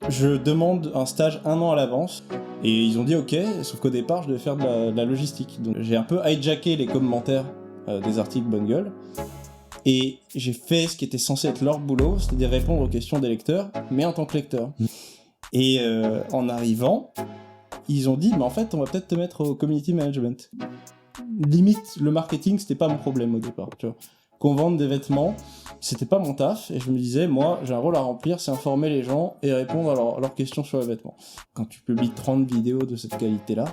je demande un stage 1 an à l'avance. Et ils ont dit ok, sauf qu'au départ, je devais faire de la logistique. Donc j'ai un peu hijacké les commentaires des articles Bonne Gueule. Et j'ai fait ce qui était censé être leur boulot, c'est-à-dire répondre aux questions des lecteurs, mais en tant que lecteur. Et en arrivant, ils ont dit, mais en fait, on va peut-être te mettre au community management. Limite, le marketing, c'était pas mon problème au départ, tu vois. Qu'on vende des vêtements, c'était pas mon taf, et je me disais, moi, j'ai un rôle à remplir, c'est informer les gens et répondre à leurs questions sur les vêtements. Quand tu publies 30 vidéos de cette qualité-là,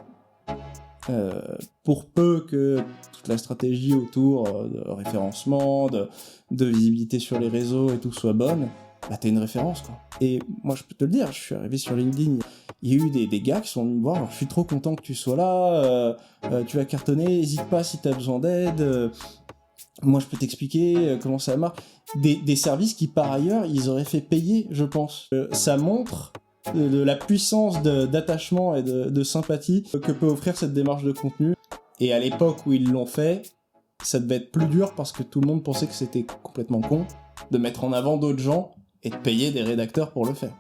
pour peu que toute la stratégie autour de référencement, de visibilité sur les réseaux et tout soit bonne, bah t'es une référence, quoi. Et moi, je peux te le dire, je suis arrivé sur LinkedIn, il y a eu des gars qui sont venus me voir, genre, je suis trop content que tu sois là, tu vas cartonner, n'hésite pas si t'as besoin d'aide, moi je peux t'expliquer comment ça marche. Des services qui par ailleurs, ils auraient fait payer, je pense. Ça montre de la puissance d'attachement et de sympathie que peut offrir cette démarche de contenu. Et à l'époque où ils l'ont fait, ça devait être plus dur parce que tout le monde pensait que c'était complètement con de mettre en avant d'autres gens et de payer des rédacteurs pour le faire.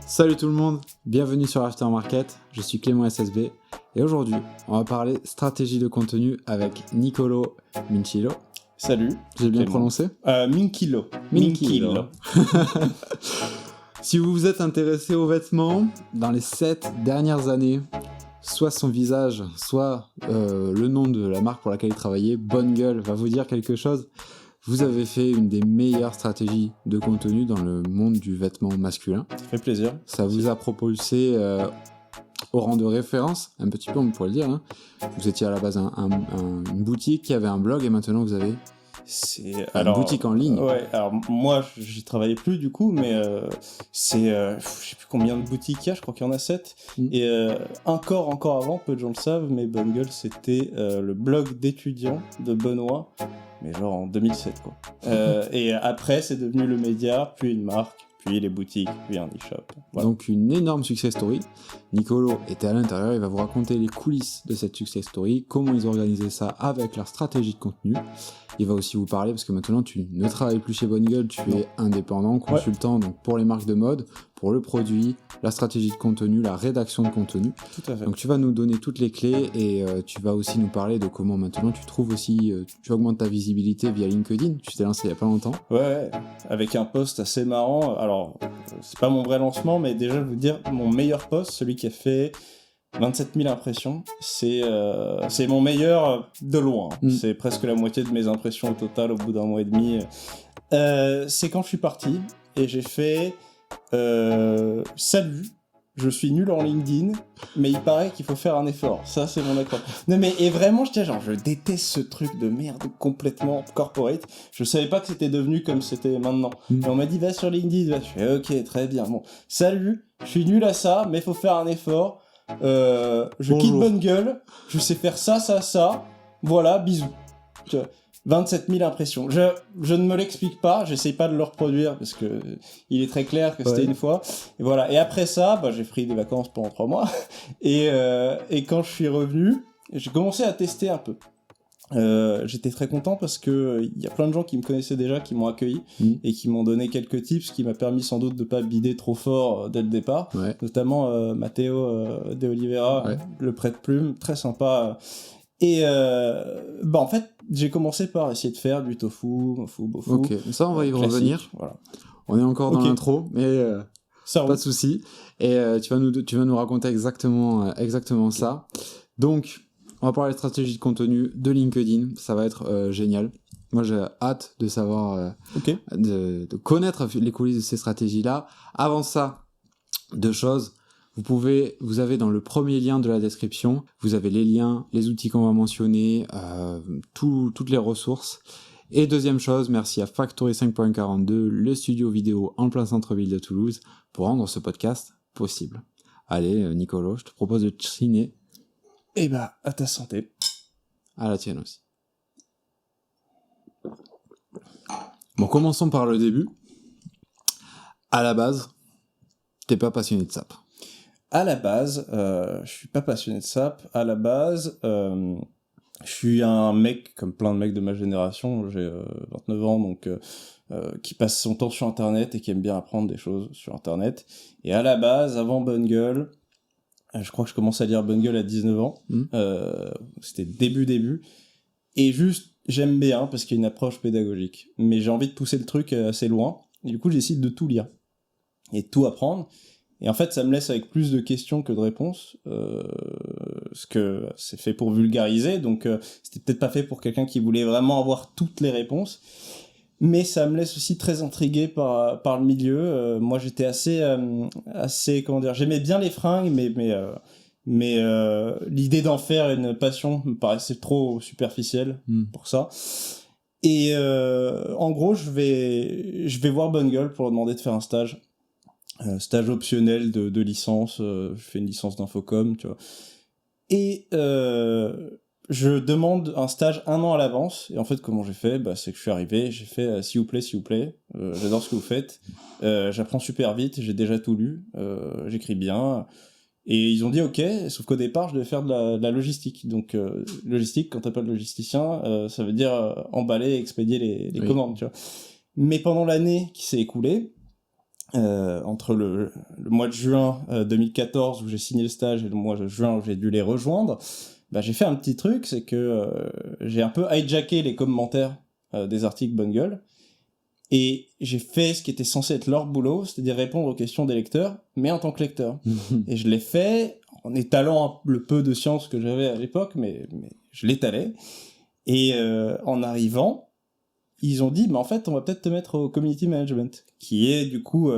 Salut tout le monde, bienvenue sur Aftermarket, je suis Clément SSB et aujourd'hui on va parler stratégie de contenu avec Nicolo Minchilo. Salut. J'ai bien prononcé Minchilo. Si vous vous êtes intéressé aux vêtements, dans les 7 dernières années, soit son visage, soit le nom de la marque pour laquelle il travaillait, Bonne Gueule, va vous dire quelque chose. Vous avez fait une des meilleures stratégies de contenu dans le monde du vêtement masculin. Ça fait plaisir. Ça vous a propulsé au rang de référence, un petit peu on pourrait le dire. Hein. Vous étiez à la base une boutique qui avait un blog et maintenant vous avez une boutique en ligne. Ouais, alors moi j'y travaillais plus du coup, mais je sais plus combien de boutiques il y a, je crois qu'il y en a 7. Et encore avant, peu de gens le savent, mais Bonne Gueule c'était le blog d'étudiants de Benoît, mais genre en 2007 quoi. Et après c'est devenu le média, puis une marque, puis les boutiques, puis un e-shop. Voilà. Donc une énorme success story. Nicolo était à l'intérieur, il va vous raconter les coulisses de cette success story, comment ils ont organisé ça avec leur stratégie de contenu. Il va aussi vous parler, parce que maintenant tu ne travailles plus chez Bonne Gueule, tu es indépendant, consultant, donc pour les marques de mode, pour le produit, la stratégie de contenu, la rédaction de contenu. Tout à fait. Donc tu vas nous donner toutes les clés et tu vas aussi nous parler de comment maintenant tu trouves aussi, tu augmentes ta visibilité via LinkedIn. Tu t'es lancé il y a pas longtemps. Ouais, avec un post assez marrant. Alors, c'est pas mon vrai lancement, mais déjà, je vais vous dire, mon meilleur post, celui qui a fait 27 000 impressions, c'est mon meilleur de loin. C'est presque la moitié de mes impressions au total au bout d'un mois et demi. C'est quand je suis parti et j'ai fait salut, je suis nul en LinkedIn, mais il paraît qu'il faut faire un effort. Ça, c'est mon accord. Non mais, et vraiment, je déteste ce truc de merde complètement corporate. Je savais pas que c'était devenu comme c'était maintenant. Et on m'a dit, va sur LinkedIn, va. Je fais, ok, très bien. Bon, salut, je suis nul à ça, mais faut faire un effort. Je quitte Bonne Gueule, je sais faire ça, voilà, bisous. 27 000 impressions. Je ne me l'explique pas, j'essaye pas de le reproduire parce que il est très clair que c'était une fois. Et voilà. Et après ça, j'ai pris des vacances pendant 3 mois. Et quand je suis revenu, j'ai commencé à tester un peu. J'étais très content parce que il y a plein de gens qui me connaissaient déjà, qui m'ont accueilli et qui m'ont donné quelques tips, qui m'a permis sans doute de pas bider trop fort dès le départ. Notamment Matteo De Oliveira, le prête-plume, très sympa. Et en fait, j'ai commencé par essayer de faire du tofu, bofu. Ok, ça on va y revenir. Voilà. On est encore dans l'intro, mais pas de souci. Et tu vas nous raconter exactement ça. Donc, on va parler de stratégie de contenu de LinkedIn. Ça va être génial. Moi, j'ai hâte de savoir, de connaître les coulisses de ces stratégies-là. Avant ça, 2 choses. Vous avez dans le premier lien de la description, vous avez les liens, les outils qu'on va mentionner, toutes les ressources. Et deuxième chose, merci à Factory 5.42, le studio vidéo en plein centre-ville de Toulouse, pour rendre ce podcast possible. Allez, Nicolo, je te propose de chiner. Eh à ta santé. À la tienne aussi. Bon, commençons par le début. À la base, t'es pas passionné de SAP. À la base, je suis pas passionné de SAP. À la base, Je suis un mec, comme plein de mecs de ma génération, j'ai 29 ans, donc qui passe son temps sur Internet et qui aime bien apprendre des choses sur Internet. Et à la base, avant Bungle, je crois que je commençais à lire Bungle à 19 ans, c'était début, et juste, j'aime bien, parce qu'il y a une approche pédagogique, mais j'ai envie de pousser le truc assez loin, et du coup, je décide de tout lire, et de tout apprendre. Et en fait, ça me laisse avec plus de questions que de réponses, parce que c'est fait pour vulgariser, donc c'était peut-être pas fait pour quelqu'un qui voulait vraiment avoir toutes les réponses. Mais ça me laisse aussi très intrigué par le milieu. Moi, j'étais assez, comment dire, j'aimais bien les fringues, mais l'idée d'en faire une passion me paraissait trop superficielle pour ça. Et en gros, je vais voir Bungle pour leur demander de faire un stage. Stage optionnel de licence, je fais une licence d'infocom, tu vois. Et je demande un stage 1 an à l'avance, et en fait, comment j'ai fait ? C'est que je suis arrivé, j'ai fait s'il vous plaît, j'adore ce que vous faites, j'apprends super vite, j'ai déjà tout lu, j'écris bien, et ils ont dit ok, sauf qu'au départ, je devais faire de la logistique. Donc, logistique, quand t'es pas de logisticien, ça veut dire emballer et expédier les commandes, tu vois. Mais pendant l'année qui s'est écoulée, entre le mois de juin 2014 où j'ai signé le stage et le mois de juin où j'ai dû les rejoindre, j'ai fait un petit truc, c'est que j'ai un peu hijacké les commentaires des articles Bungle et j'ai fait ce qui était censé être leur boulot, c'est-à-dire répondre aux questions des lecteurs, mais en tant que lecteur. Et je l'ai fait en étalant le peu de science que j'avais à l'époque, mais je l'étalais. Et en arrivant, ils ont dit, mais en fait, on va peut-être te mettre au community management, qui est du coup,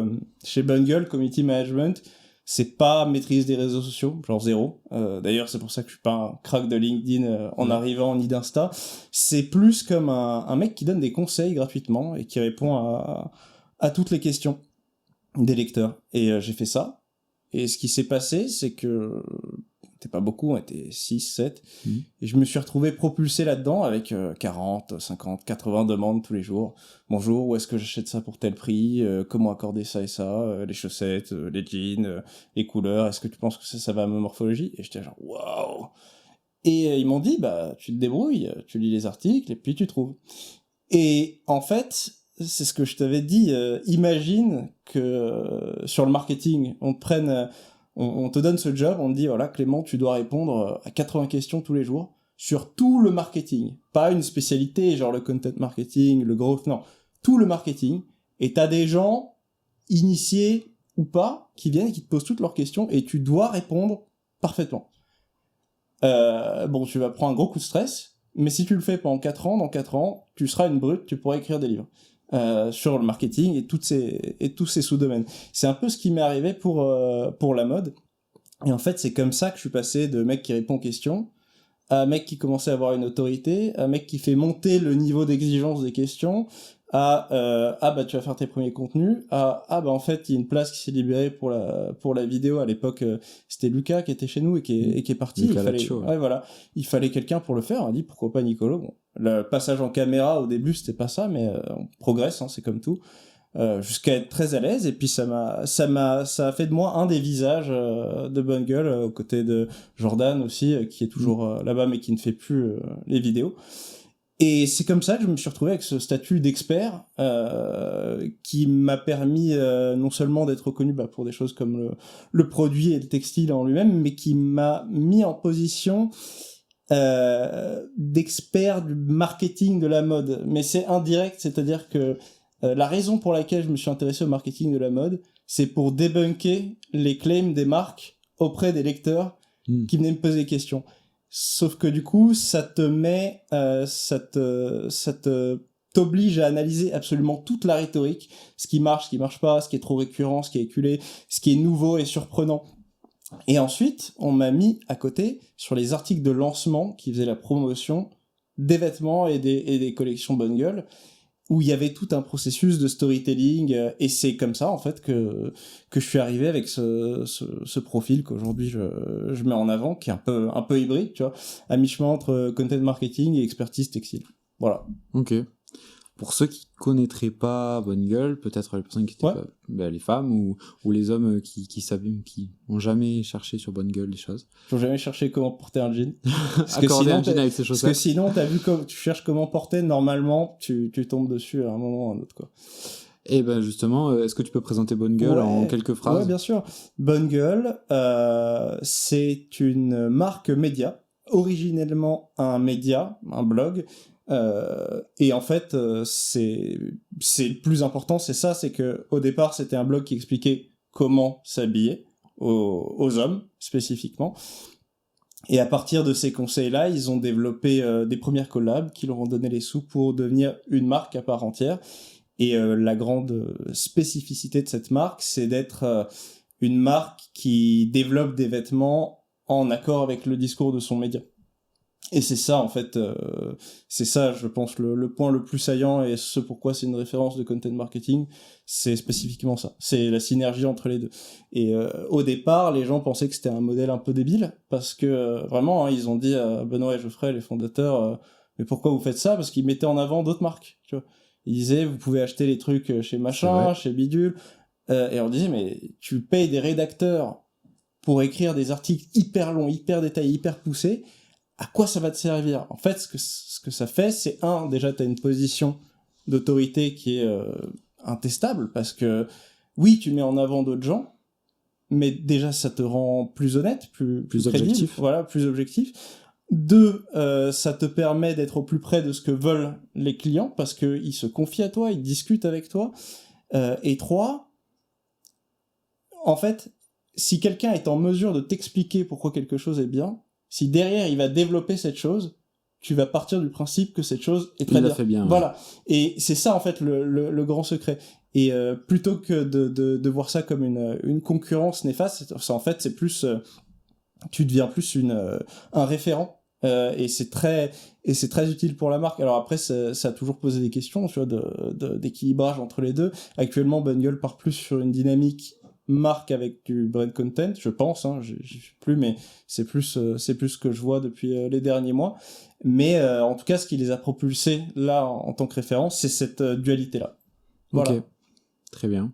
chez Bungle, community management, c'est pas maîtrise des réseaux sociaux, genre zéro. D'ailleurs, c'est pour ça que je suis pas un crack de LinkedIn en arrivant, ni d'Insta. C'est plus comme un mec qui donne des conseils gratuitement et qui répond à toutes les questions des lecteurs. Et j'ai fait ça. Et ce qui s'est passé, c'est que c'était pas beaucoup, on était 6, 7, et je me suis retrouvé propulsé là-dedans avec 40, 50, 80 demandes tous les jours. Bonjour, où est-ce que j'achète ça pour tel prix, comment accorder ça et ça, les chaussettes, les jeans, les couleurs, est-ce que tu penses que ça va à ma morphologie ? Et j'étais genre, waouh ! Et ils m'ont dit, tu te débrouilles, tu lis les articles, et puis tu trouves. Et en fait, c'est ce que je t'avais dit, imagine que sur le marketing, on te prenne... On te donne ce job, on te dit, voilà, Clément, tu dois répondre à 80 questions tous les jours sur tout le marketing. Pas une spécialité, genre le content marketing, le growth, non. Tout le marketing. Et t'as des gens, initiés ou pas, qui viennent et qui te posent toutes leurs questions et tu dois répondre parfaitement. Tu vas prendre un gros coup de stress, mais si tu le fais pendant 4 ans, dans 4 ans, tu seras une brute, tu pourras écrire des livres. Sur le marketing et tous ces sous-domaines. C'est un peu ce qui m'est arrivé pour la mode. Et en fait, c'est comme ça que je suis passé de mec qui répond aux questions à mec qui commençait à avoir une autorité, à mec qui fait monter le niveau d'exigence des questions, à tu vas faire tes premiers contenus, en fait il y a une place qui s'est libérée pour la vidéo. À l'époque c'était Lucas qui était chez nous et qui est parti. Il fallait quelqu'un pour le faire. On a dit pourquoi pas Nicolo. Bon, le passage en caméra au début c'était pas ça, mais on progresse, c'est comme tout, jusqu'à être très à l'aise. Et puis ça a fait de moi un des visages de Bungle, aux côtés de Jordan aussi, qui est toujours là-bas mais qui ne fait plus les vidéos. Et c'est comme ça que je me suis retrouvé avec ce statut d'expert qui m'a permis non seulement d'être reconnu pour des choses comme le produit et le textile en lui-même, mais qui m'a mis en position d'expert du marketing de la mode. Mais c'est indirect, c'est-à-dire que la raison pour laquelle je me suis intéressé au marketing de la mode, c'est pour débunker les claims des marques auprès des lecteurs qui venaient me poser des questions. Sauf que du coup, ça t'oblige à analyser absolument toute la rhétorique, ce qui marche pas, ce qui est trop récurrent, ce qui est éculé, ce qui est nouveau et surprenant. Et ensuite, on m'a mis à côté sur les articles de lancement qui faisaient la promotion des des collections Bungle, où il y avait tout un processus de storytelling, et c'est comme ça en fait que je suis arrivé avec ce profil qu'aujourd'hui je mets en avant, qui est un peu hybride, tu vois, à mi-chemin entre content marketing et expertise textile. Voilà. Ok. pour ceux qui connaîtraient pas Bonne Gueule, peut-être les personnes qui étaient pas, les femmes ou les hommes qui savaient, qui ont jamais cherché sur Bonne Gueule des choses. Qui ont jamais cherché comment porter un jean. Accorder un jean avec ses chaussettes. Parce que sinon, t'as vu comme tu cherches comment porter, normalement, tu tombes dessus à un moment ou à un autre, quoi. Et ben justement, est-ce que tu peux présenter Bonne Gueule en quelques phrases? Ouais, bien sûr. Bonne Gueule, c'est une marque média, originellement un média, un blog, et en fait, c'est le plus important, c'est ça, c'est que au départ, c'était un blog qui expliquait comment s'habiller aux hommes spécifiquement. Et à partir de ces conseils-là, ils ont développé des premières collabs qui leur ont donné les sous pour devenir une marque à part entière. Et la grande spécificité de cette marque, c'est d'être une marque qui développe des vêtements en accord avec le discours de son média. Et c'est ça, en fait, c'est ça, je pense, le point le plus saillant, et ce pourquoi c'est une référence de content marketing, c'est spécifiquement ça. C'est la synergie entre les deux. Et au départ, les gens pensaient que c'était un modèle un peu débile, parce que vraiment, ils ont dit à Benoît et Geoffrey, les fondateurs, mais pourquoi vous faites ça? Parce qu'ils mettaient en avant d'autres marques, tu vois. Ils disaient, vous pouvez acheter les trucs chez machin, chez bidule, et on disait, mais tu payes des rédacteurs pour écrire des articles hyper longs, hyper détaillés, hyper poussés, à quoi ça va te servir? En fait, ce que ça fait, c'est déjà t'as une position d'autorité qui est intestable, parce que oui, tu mets en avant d'autres gens, mais déjà ça te rend plus honnête, plus objectif. Voilà, plus objectif. 2, ça te permet d'être au plus près de ce que veulent les clients, parce qu'ils se confient à toi, ils discutent avec toi. Et 3, en fait, si quelqu'un est en mesure de t'expliquer pourquoi quelque chose est bien, si derrière il va développer cette chose, tu vas partir du principe que cette chose est très bien. Fait bien. Voilà. Ouais. Et c'est ça, en fait, le grand secret. Et plutôt que de voir ça comme une concurrence néfaste, en fait, c'est plus... tu deviens plus un référent, et c'est très utile pour la marque. Alors après, ça a toujours posé des questions, tu vois, d'équilibrage entre les deux. Actuellement, Bonne Gueule part plus sur une dynamique marque avec du brand content, je pense, hein, j'y suis plus, mais c'est plus ce que je vois depuis les derniers mois. Mais en tout cas, ce qui les a propulsés là en tant que référence, c'est cette dualité là. Voilà. Ok, très bien.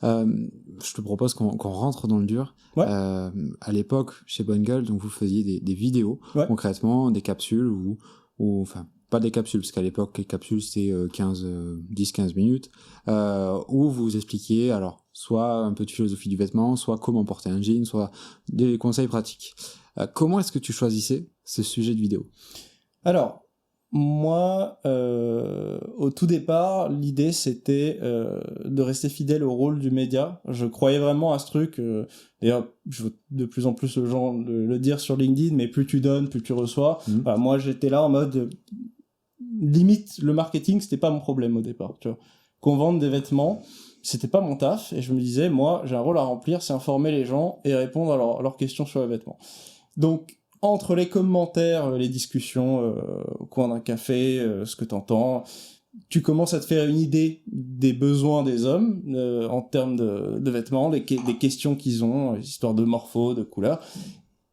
Je te propose qu'on rentre dans le dur. Ouais. À l'époque, chez Bonne Gueule, donc vous faisiez des vidéos, concrètement, des capsules ou enfin, pas des capsules, parce qu'à l'époque, les capsules, c'était 10-15 minutes, où vous expliquiez, alors, soit un peu de philosophie du vêtement, soit comment porter un jean, soit des conseils pratiques. Comment est-ce que tu choisissais ce sujet de vidéo? Alors, moi, au tout départ, l'idée c'était de rester fidèle au rôle du média. Je croyais vraiment à ce truc. D'ailleurs, je veux de plus en plus le dire sur LinkedIn, mais plus tu donnes, plus tu reçois. Enfin, moi, j'étais là en mode limite, le marketing, c'était pas mon problème au départ. Tu vois, qu'on vende des vêtements, c'était pas mon taf, et je me disais, moi, j'ai un rôle à remplir, c'est informer les gens et répondre à leurs questions sur les vêtements. Donc entre les commentaires, les discussions au coin d'un café, ce que t'entends, tu commences à te faire une idée des besoins des hommes en termes de vêtements, des questions qu'ils ont, histoire de morpho, de couleur.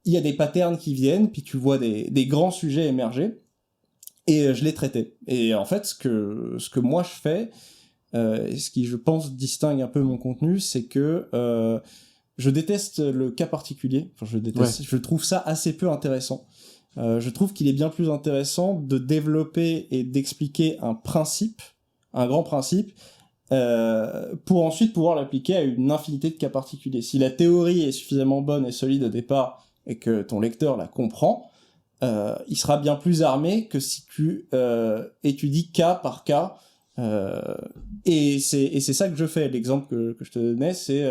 Il y a des patterns qui viennent, puis tu vois des grands sujets émerger, et je les traitais. Et en fait, ce que moi je fais, et ce qui, je pense, distingue un peu mon contenu, c'est que je déteste le cas particulier. Enfin, je trouve ça assez peu intéressant. Je trouve qu'il est bien plus intéressant de développer et d'expliquer un principe, un grand principe, pour ensuite pouvoir l'appliquer à une infinité de cas particuliers. Si la théorie est suffisamment bonne et solide au départ et que ton lecteur la comprend, il sera bien plus armé que si tu étudies cas par cas. Et c'est ça que je fais. L'exemple que je te donnais, c'est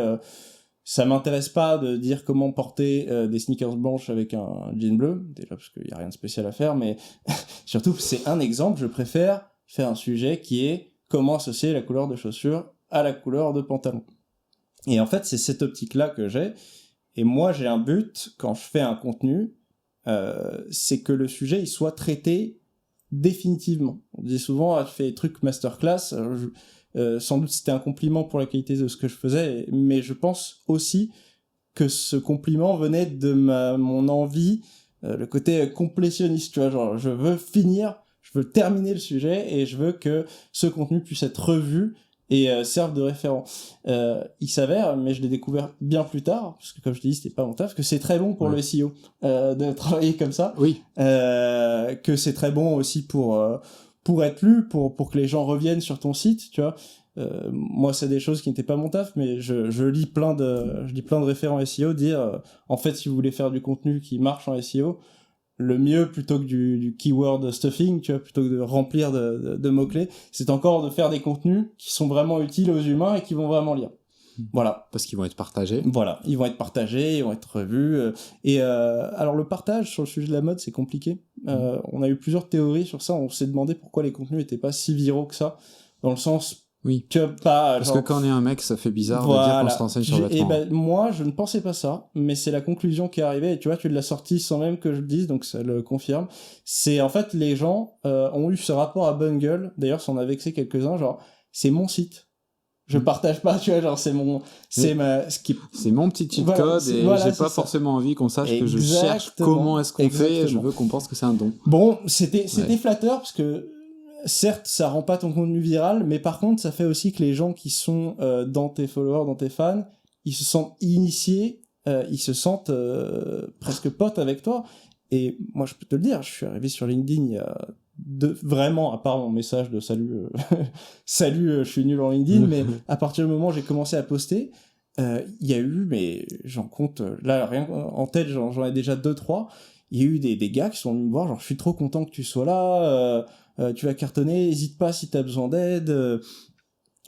ça m'intéresse pas de dire comment porter des sneakers blanches avec un jean bleu, déjà parce qu'il y a rien de spécial à faire, mais surtout c'est un exemple. Je préfère faire un sujet qui est comment associer la couleur de chaussures à la couleur de pantalon. Et en fait, c'est cette optique-là que j'ai. Et moi, j'ai un but quand je fais un contenu, c'est que le sujet il soit traité définitivement. On dit souvent, tu fais des trucs masterclass. Sans doute c'était un compliment pour la qualité de ce que je faisais, mais je pense aussi que ce compliment venait de mon envie, le côté complétionniste, tu vois, genre je veux finir, Je veux terminer le sujet et je veux que ce contenu puisse être revu et serve de référent. Il s'avère, mais je l'ai découvert bien plus tard, parce que comme je te dis, c'était pas mon taf, que c'est très bon pour le SEO de travailler comme ça. Oui. Que c'est très bon aussi pour être lu, pour que les gens reviennent sur ton site, tu vois. Moi, c'est des choses qui n'étaient pas mon taf, mais je lis plein de référents SEO dire, en fait, si vous voulez faire du contenu qui marche en SEO, le mieux, plutôt que du keyword stuffing, tu vois, plutôt que de remplir de mots-clés, c'est encore de faire des contenus qui sont vraiment utiles aux humains et qui vont vraiment lire. Voilà. Parce qu'ils vont être partagés. Voilà, ils vont être partagés, ils vont être revus. Alors le partage sur le sujet de la mode, c'est compliqué. On a eu plusieurs théories sur ça. On s'est demandé pourquoi les contenus n'étaient pas si viraux que ça. Dans le sens... Oui. Tu vois, pas, parce que quand on est un mec, ça fait bizarre de dire qu'on se renseigne sur le vêtement. Et ben, moi, je ne pensais pas ça, mais c'est la conclusion qui est arrivée. Et tu vois, tu l'as sorti sans même que je le dise, donc ça le confirme. C'est en fait, les gens ont eu ce rapport à Bungle. D'ailleurs, ça en a vexé quelques-uns. Genre, c'est mon site. Je partage pas, tu vois, genre c'est mon petit cheat code et j'ai pas forcément envie qu'on sache que je cherche comment est-ce qu'on fait et je veux qu'on pense que c'est un don. Bon, c'était flatteur parce que certes, ça rend pas ton contenu viral, mais par contre, ça fait aussi que les gens qui sont dans tes followers, dans tes fans, ils se sentent initiés, ils se sentent presque potes avec toi. Et moi, je peux te le dire, je suis arrivé sur LinkedIn il y a vraiment, à part mon message de salut, salut, je suis nul en LinkedIn, mais à partir du moment où j'ai commencé à poster, il y a eu, mais j'en compte, là, rien en tête, j'en ai déjà 2-3, il y a eu des gars qui sont venus me voir, genre, je suis trop content que tu sois là, tu vas cartonner, n'hésite pas si t'as besoin d'aide,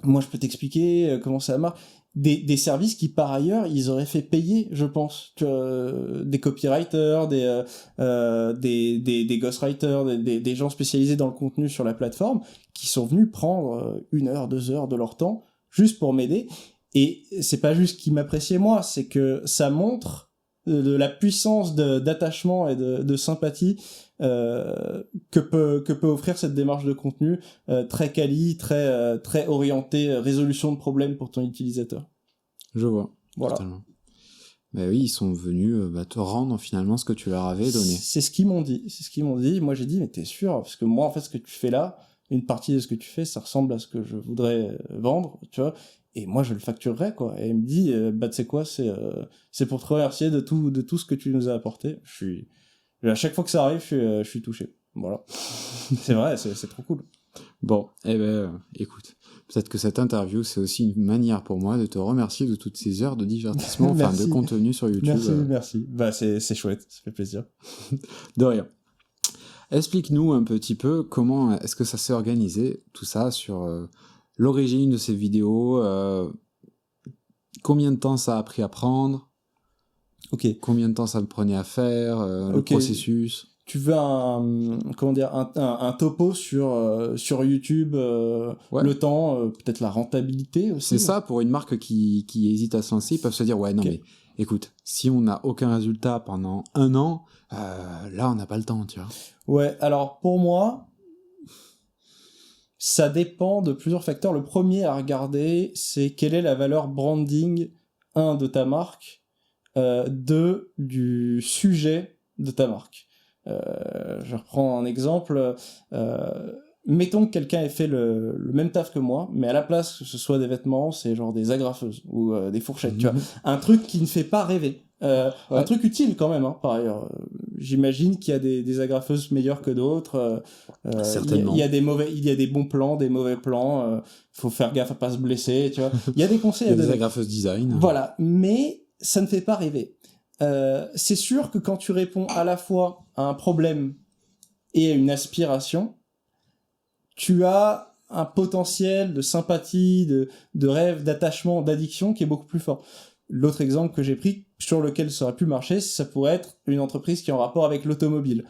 moi je peux t'expliquer comment ça marche. Des services qui par ailleurs ils auraient fait payer, je pense, des copywriters, des ghostwriters, des gens spécialisés dans le contenu sur la plateforme qui sont venus prendre 1 heure, 2 heures de leur temps juste pour m'aider. Et c'est pas juste qu'ils m'appréciaient moi, c'est que ça montre de la puissance d'attachement et de sympathie que peut offrir cette démarche de contenu très quali, très orienté résolution de problèmes pour ton utilisateur. Je vois. Voilà. Totalement. Ben oui, ils sont venus te rendre finalement ce que tu leur avais donné. C'est ce qu'ils m'ont dit. Moi j'ai dit mais t'es sûr, parce que moi en fait ce que tu fais là, une partie de ce que tu fais, ça ressemble à ce que je voudrais vendre, tu vois. Et moi, je le facturerais, quoi. Et il me dit, tu sais quoi, c'est pour te remercier de tout ce que tu nous as apporté. À chaque fois que ça arrive, je suis touché. Voilà. C'est vrai, c'est trop cool. Bon, écoute, peut-être que cette interview, c'est aussi une manière pour moi de te remercier de toutes ces heures de divertissement, enfin, de contenu sur YouTube. Merci. Bah, c'est chouette, ça fait plaisir. De rien. Explique-nous un petit peu comment est-ce que ça s'est organisé, tout ça, sur l'origine de ces vidéos, combien de temps ça a pris à prendre, combien de temps ça me prenait à faire, le processus. Tu veux un topo sur YouTube, le temps, peut-être la rentabilité aussi. C'est ça, pour une marque qui hésite à se lancer, ils peuvent se dire, ouais, non mais écoute, si on n'a aucun résultat pendant 1 an, là on n'a pas le temps, tu vois. Ouais, alors pour moi, ça dépend de plusieurs facteurs. Le premier à regarder, c'est quelle est la valeur branding, 1, de ta marque, 2, du sujet de ta marque. Je reprends un exemple. Mettons que quelqu'un ait fait le même taf que moi, mais à la place que ce soit des vêtements, c'est genre des agrafeuses ou des fourchettes, tu vois. Un truc qui ne fait pas rêver. Un truc utile quand même, hein, par ailleurs. J'imagine qu'il y a des agrafeuses meilleures que d'autres. Certainement. Il y a des bons plans, des mauvais plans. Faut faire gaffe à pas se blesser, tu vois. Il y a des conseils. Il y a des agrafeuses design. Voilà, mais ça ne fait pas rêver. C'est sûr que quand tu réponds à la fois à un problème et à une aspiration, tu as un potentiel de sympathie, de rêve, d'attachement, d'addiction qui est beaucoup plus fort. L'autre exemple que j'ai pris, sur lequel ça aurait pu marcher, ça pourrait être une entreprise qui est en rapport avec l'automobile.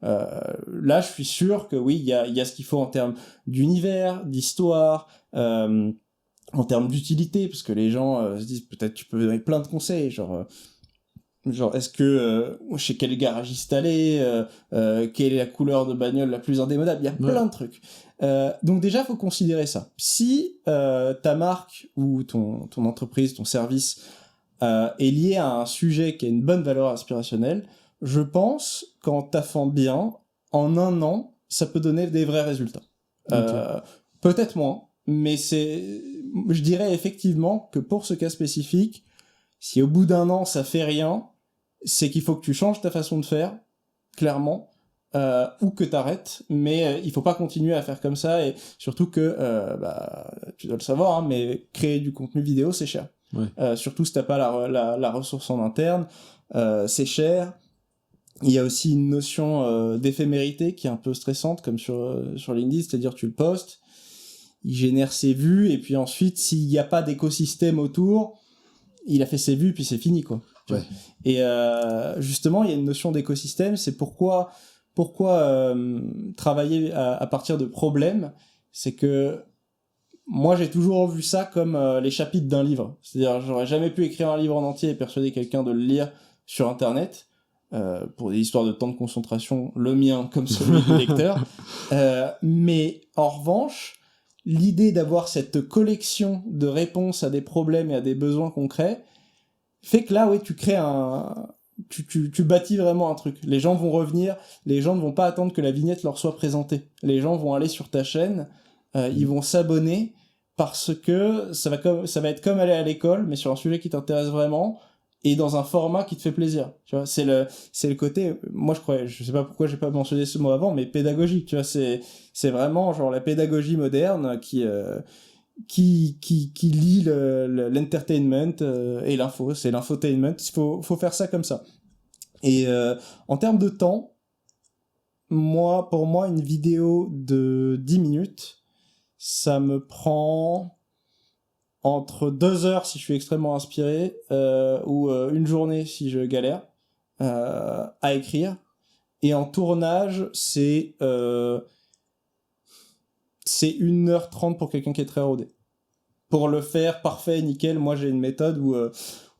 Là, je suis sûr que oui, il y a ce qu'il faut en termes d'univers, d'histoire, en termes d'utilité, parce que les gens se disent, peut-être tu peux donner plein de conseils, genre est-ce que chez quel garagiste aller, quelle est la couleur de bagnole la plus indémodable, il y a plein de trucs. Donc déjà, faut considérer ça. Si ta marque ou ton entreprise, ton service est lié à un sujet qui a une bonne valeur aspirationnelle, je pense qu'en taffant bien, en 1 an, ça peut donner des vrais résultats. Peut-être moins, mais je dirais effectivement que pour ce cas spécifique, si au bout d'un an ça fait rien, c'est qu'il faut que tu changes ta façon de faire, clairement, ou que t'arrêtes, mais il faut pas continuer à faire comme ça, et surtout que, tu dois le savoir, hein, mais créer du contenu vidéo, c'est cher. Ouais. Surtout si t'as pas la ressource en interne, c'est cher. Il y a aussi une notion d'éphémérité qui est un peu stressante, comme sur LinkedIn, c'est-à-dire tu le postes, il génère ses vues, et puis ensuite, s'il n'y a pas d'écosystème autour, il a fait ses vues, puis c'est fini, quoi. Ouais. Et justement, il y a une notion d'écosystème, c'est pourquoi travailler à partir de problèmes, c'est que moi j'ai toujours vu ça comme les chapitres d'un livre. C'est-à-dire, j'aurais jamais pu écrire un livre en entier et persuader quelqu'un de le lire sur Internet, pour des histoires de temps de concentration, le mien comme celui du lecteur. Mais en revanche, l'idée d'avoir cette collection de réponses à des problèmes et à des besoins concrets fait que là, oui, tu crées tu bâtis vraiment un truc. Les gens vont revenir, les gens ne vont pas attendre que la vignette leur soit présentée. Les gens vont aller sur ta chaîne, ils vont s'abonner parce que ça va être comme aller à l'école, mais sur un sujet qui t'intéresse vraiment et dans un format qui te fait plaisir. Tu vois, c'est le côté, moi je sais pas pourquoi j'ai pas mentionné ce mot avant, mais pédagogique, tu vois, c'est vraiment genre la pédagogie moderne qui lie l'entertainment et l'info, c'est l'infotainment, faut faire ça comme ça. Et en termes de temps, pour moi, une vidéo de 10 minutes, ça me prend entre 2 heures si je suis extrêmement inspiré, ou une journée si je galère à écrire. Et en tournage, c'est 1h30 pour quelqu'un qui est très rodé. Pour le faire parfait, nickel, moi j'ai une méthode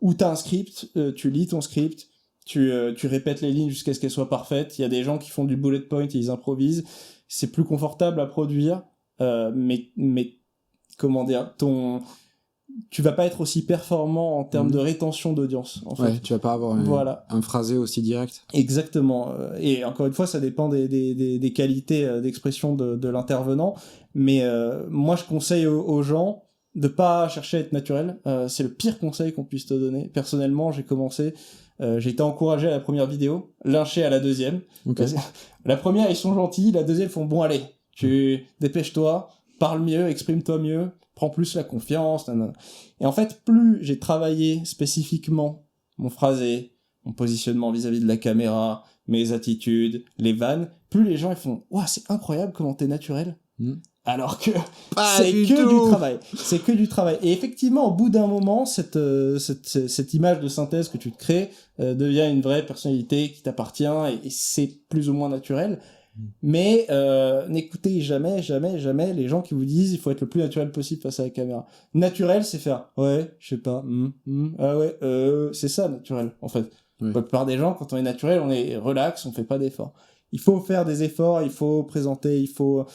où t'as un script, tu lis ton script, tu répètes les lignes jusqu'à ce qu'elles soient parfaites. Il y a des gens qui font du bullet point et ils improvisent. C'est plus confortable à produire, mais comment dire, tu vas pas être aussi performant en termes de rétention d'audience, en fait. Ouais, tu vas pas avoir un phrasé aussi direct. Exactement. Et encore une fois, ça dépend des qualités d'expression de l'intervenant. Mais moi, je conseille aux gens de pas chercher à être naturel. C'est le pire conseil qu'on puisse te donner. Personnellement, j'ai été encouragé à la première vidéo, lynché à la deuxième. Okay. La première, ils sont gentils. La deuxième, ils font bon, allez, dépêche-toi, parle mieux, exprime-toi mieux, prends plus la confiance. Nanana. Et en fait, plus j'ai travaillé spécifiquement mon phrasé, mon positionnement vis-à-vis de la caméra, mes attitudes, les vannes, plus les gens ils font « Ouah, c'est incroyable comment t'es naturel !» Alors que c'est que du travail. C'est que du travail. Et effectivement, au bout d'un moment, cette image de synthèse que tu te crées devient une vraie personnalité qui t'appartient et c'est plus ou moins naturel. Mais n'écoutez jamais les gens qui vous disent il faut être le plus naturel possible face à la caméra. Naturel, c'est faire ouais, je sais pas, ah ouais, c'est ça naturel en fait. Oui. La plupart des gens, quand on est naturel, on est relax, on fait pas d'efforts. Il faut faire des efforts, il faut présenter, il faut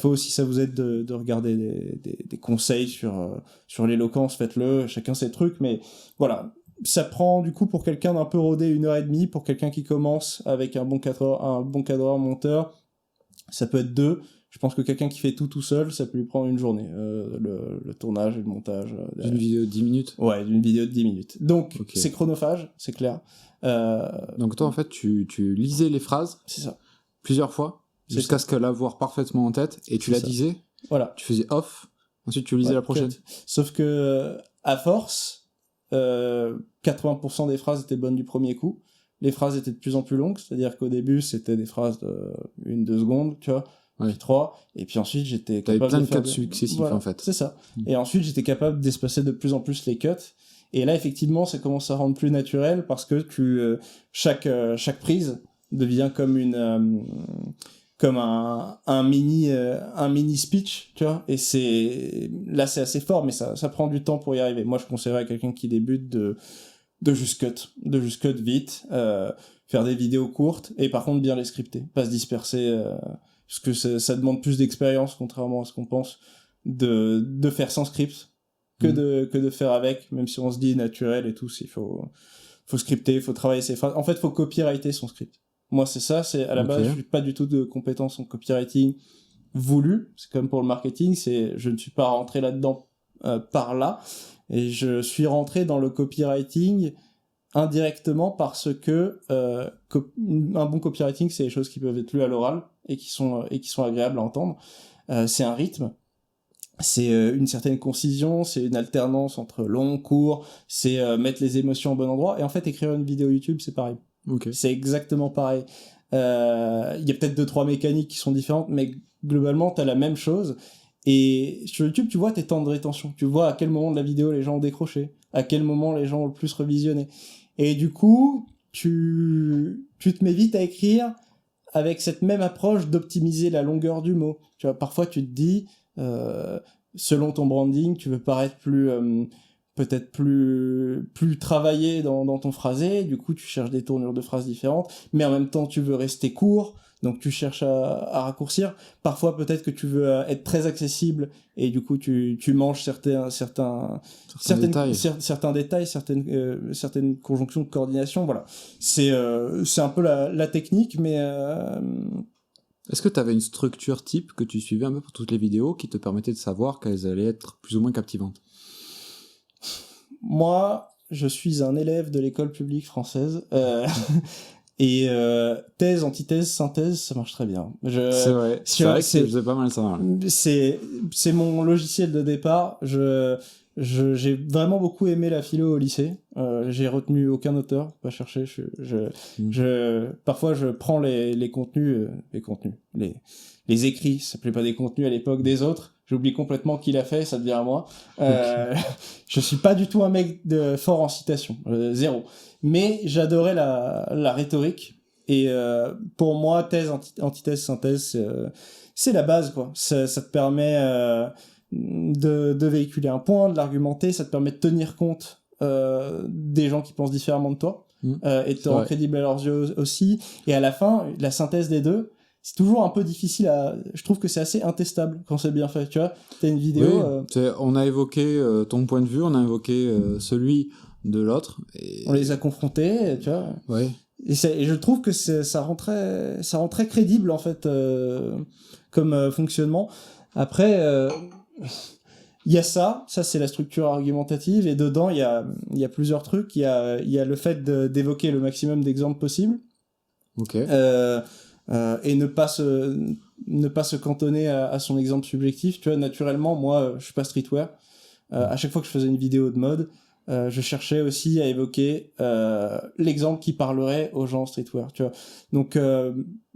aussi, ça vous aide de regarder des conseils sur l'éloquence, faites-le, chacun ses trucs, mais voilà. Ça prend, du coup, pour quelqu'un d'un peu rodé, 1h30, pour quelqu'un qui commence avec un bon cadreur, monteur, ça peut être 2. Je pense que quelqu'un qui fait tout seul, ça peut lui prendre une journée, le tournage et le montage. D'une vidéo de 10 minutes? Ouais, d'une vidéo de 10 minutes. Donc, c'est chronophage, c'est clair. Donc toi, en fait, tu lisais les phrases. C'est ça. Plusieurs fois, jusqu'à ce qu'elle l'avoir parfaitement en tête, et tu la disais. Voilà. Tu faisais off, ensuite tu lisais la prochaine. Sauf que, à force, 80% des phrases étaient bonnes du premier coup. Les phrases étaient de plus en plus longues, c'est-à-dire qu'au début, c'était des phrases de 1-2 secondes, tu vois, puis 3, et puis ensuite, j'étais capable plein de cuts successifs, voilà, en fait. C'est ça. Et ensuite, j'étais capable d'espacer de plus en plus les cuts, et là, effectivement, ça commence à rendre plus naturel, parce que chaque prise devient comme comme un mini speech, tu vois, et c'est assez fort, mais ça prend du temps pour y arriver. Moi, je conseillerais à quelqu'un qui débute de juste cut vite, faire des vidéos courtes, et par contre bien les scripter, pas se disperser, parce que ça demande plus d'expérience, contrairement à ce qu'on pense, de faire sans script que de faire avec, même si on se dit naturel et tout, il faut scripter, il faut travailler ses phrases. En fait, il faut copyrighter son script. Moi, c'est ça. C'est à la base, je n'ai pas du tout de compétences en copywriting voulu. C'est comme pour le marketing. Je ne suis pas rentré là-dedans par là. Et je suis rentré dans le copywriting indirectement parce que un bon copywriting, c'est des choses qui peuvent être lues à l'oral et qui sont agréables à entendre. C'est un rythme. C'est une certaine concision, c'est une alternance entre long, court, c'est mettre les émotions au bon endroit. Et en fait, écrire une vidéo YouTube, c'est pareil. C'est exactement pareil. Il y a peut-être 2-3 mécaniques qui sont différentes, mais globalement, t'as la même chose. Et sur YouTube, tu vois tes temps de rétention. Tu vois à quel moment de la vidéo les gens ont décroché, à quel moment les gens ont le plus revisionné. Et du coup, tu te mets vite à écrire avec cette même approche d'optimiser la longueur du mot. Tu vois, parfois tu te dis, selon ton branding, tu veux paraître peut-être plus travaillé dans ton phrasé, du coup tu cherches des tournures de phrases différentes, mais en même temps tu veux rester court, donc tu cherches à raccourcir. Parfois peut-être que tu veux être très accessible, et du coup tu manges certains détails, certaines conjonctions de coordination, voilà. C'est un peu la technique, mais... Est-ce que tu avais une structure type que tu suivais un peu pour toutes les vidéos qui te permettait de savoir qu'elles allaient être plus ou moins captivantes? Moi, je suis un élève de l'école publique française. Et thèse, antithèse, synthèse, ça marche très bien. C'est vrai que je faisais pas mal ça. C'est mon logiciel de départ. J'ai vraiment beaucoup aimé la philo au lycée. J'ai retenu aucun auteur, pas chercher. Parfois je prends les contenus, les écrits. Ça s'appelait pas des contenus à l'époque, des autres. J'oublie complètement qui l'a fait, ça devient à moi. Je suis pas du tout un mec fort en citation, zéro. Mais j'adorais la rhétorique. Et pour moi, thèse, antithèse, synthèse, c'est la base, quoi. Ça te permet de véhiculer un point, de l'argumenter, ça te permet de tenir compte des gens qui pensent différemment de toi, et de te rendre crédible à leurs yeux aussi. Et à la fin, la synthèse des deux, c'est toujours un peu difficile je trouve que c'est assez intestable quand c'est bien fait, tu vois. T'as une vidéo... Oui, on a évoqué ton point de vue, on a évoqué celui de l'autre. Et... on les a confrontés, tu vois. Ouais. Et je trouve que ça rend très crédible, en fait, comme fonctionnement. Après, il y a ça c'est la structure argumentative, et dedans, il y a plusieurs trucs. Il y a le fait d'évoquer le maximum d'exemples possibles. Ok. Et ne pas se cantonner à son exemple subjectif. Tu vois, naturellement, moi, je suis pas streetwear. À chaque fois que je faisais une vidéo de mode, je cherchais aussi à évoquer l'exemple qui parlerait aux gens streetwear, tu vois. Donc,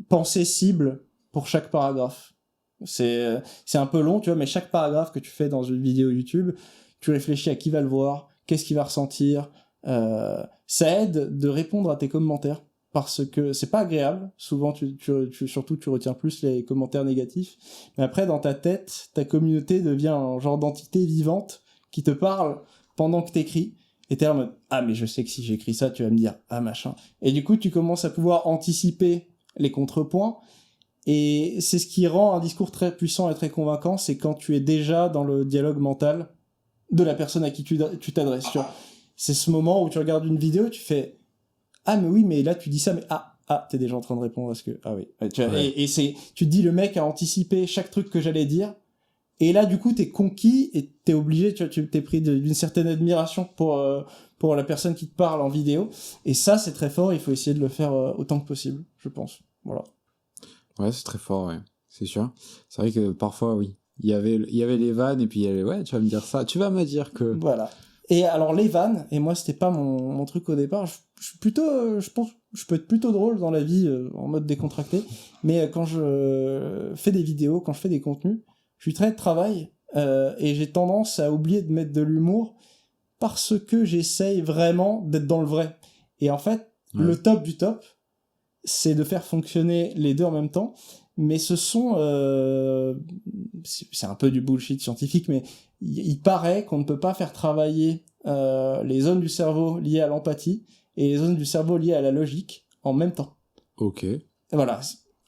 penser cible pour chaque paragraphe. C'est un peu long, tu vois, mais chaque paragraphe que tu fais dans une vidéo YouTube, tu réfléchis à qui va le voir, qu'est-ce qu'il va ressentir. Ça aide de répondre à tes commentaires, parce que c'est pas agréable. Souvent, surtout, tu retiens plus les commentaires négatifs. Mais après, dans ta tête, ta communauté devient un genre d'entité vivante qui te parle pendant que t'écris. Et t'es en mode, ah, mais je sais que si j'écris ça, tu vas me dire, ah, machin. Et du coup, tu commences à pouvoir anticiper les contrepoints. Et c'est ce qui rend un discours très puissant et très convaincant, c'est quand tu es déjà dans le dialogue mental de la personne à qui tu t'adresses. Tu vois. C'est ce moment où tu regardes une vidéo, tu fais, ah, mais oui, mais là, tu dis ça, mais t'es déjà en train de répondre à ce que... Ah oui. Tu vois, ouais. Et tu te dis, le mec a anticipé chaque truc que j'allais dire, et là, du coup, t'es conquis, et t'es obligé, tu vois, t'es pris d'une certaine admiration pour la personne qui te parle en vidéo, et ça, c'est très fort, il faut essayer de le faire autant que possible, je pense. Voilà. Ouais, c'est très fort, ouais. C'est sûr. C'est vrai que parfois, oui. Il y avait les vannes, et puis il y avait, ouais, tu vas me dire ça, tu vas me dire que... Voilà. Et alors, les vannes, et moi, c'était pas mon truc au départ, je suis plutôt, je pense, je peux être plutôt drôle dans la vie, en mode décontracté, mais quand je fais des vidéos, quand je fais des contenus, je suis très de travail, et j'ai tendance à oublier de mettre de l'humour, parce que j'essaye vraiment d'être dans le vrai. Et en fait, le top du top, c'est de faire fonctionner les deux en même temps, mais ce sont... c'est un peu du bullshit scientifique, mais il paraît qu'on ne peut pas faire travailler les zones du cerveau liées à l'empathie et les zones du cerveau liées à la logique en même temps. Ok. Et voilà.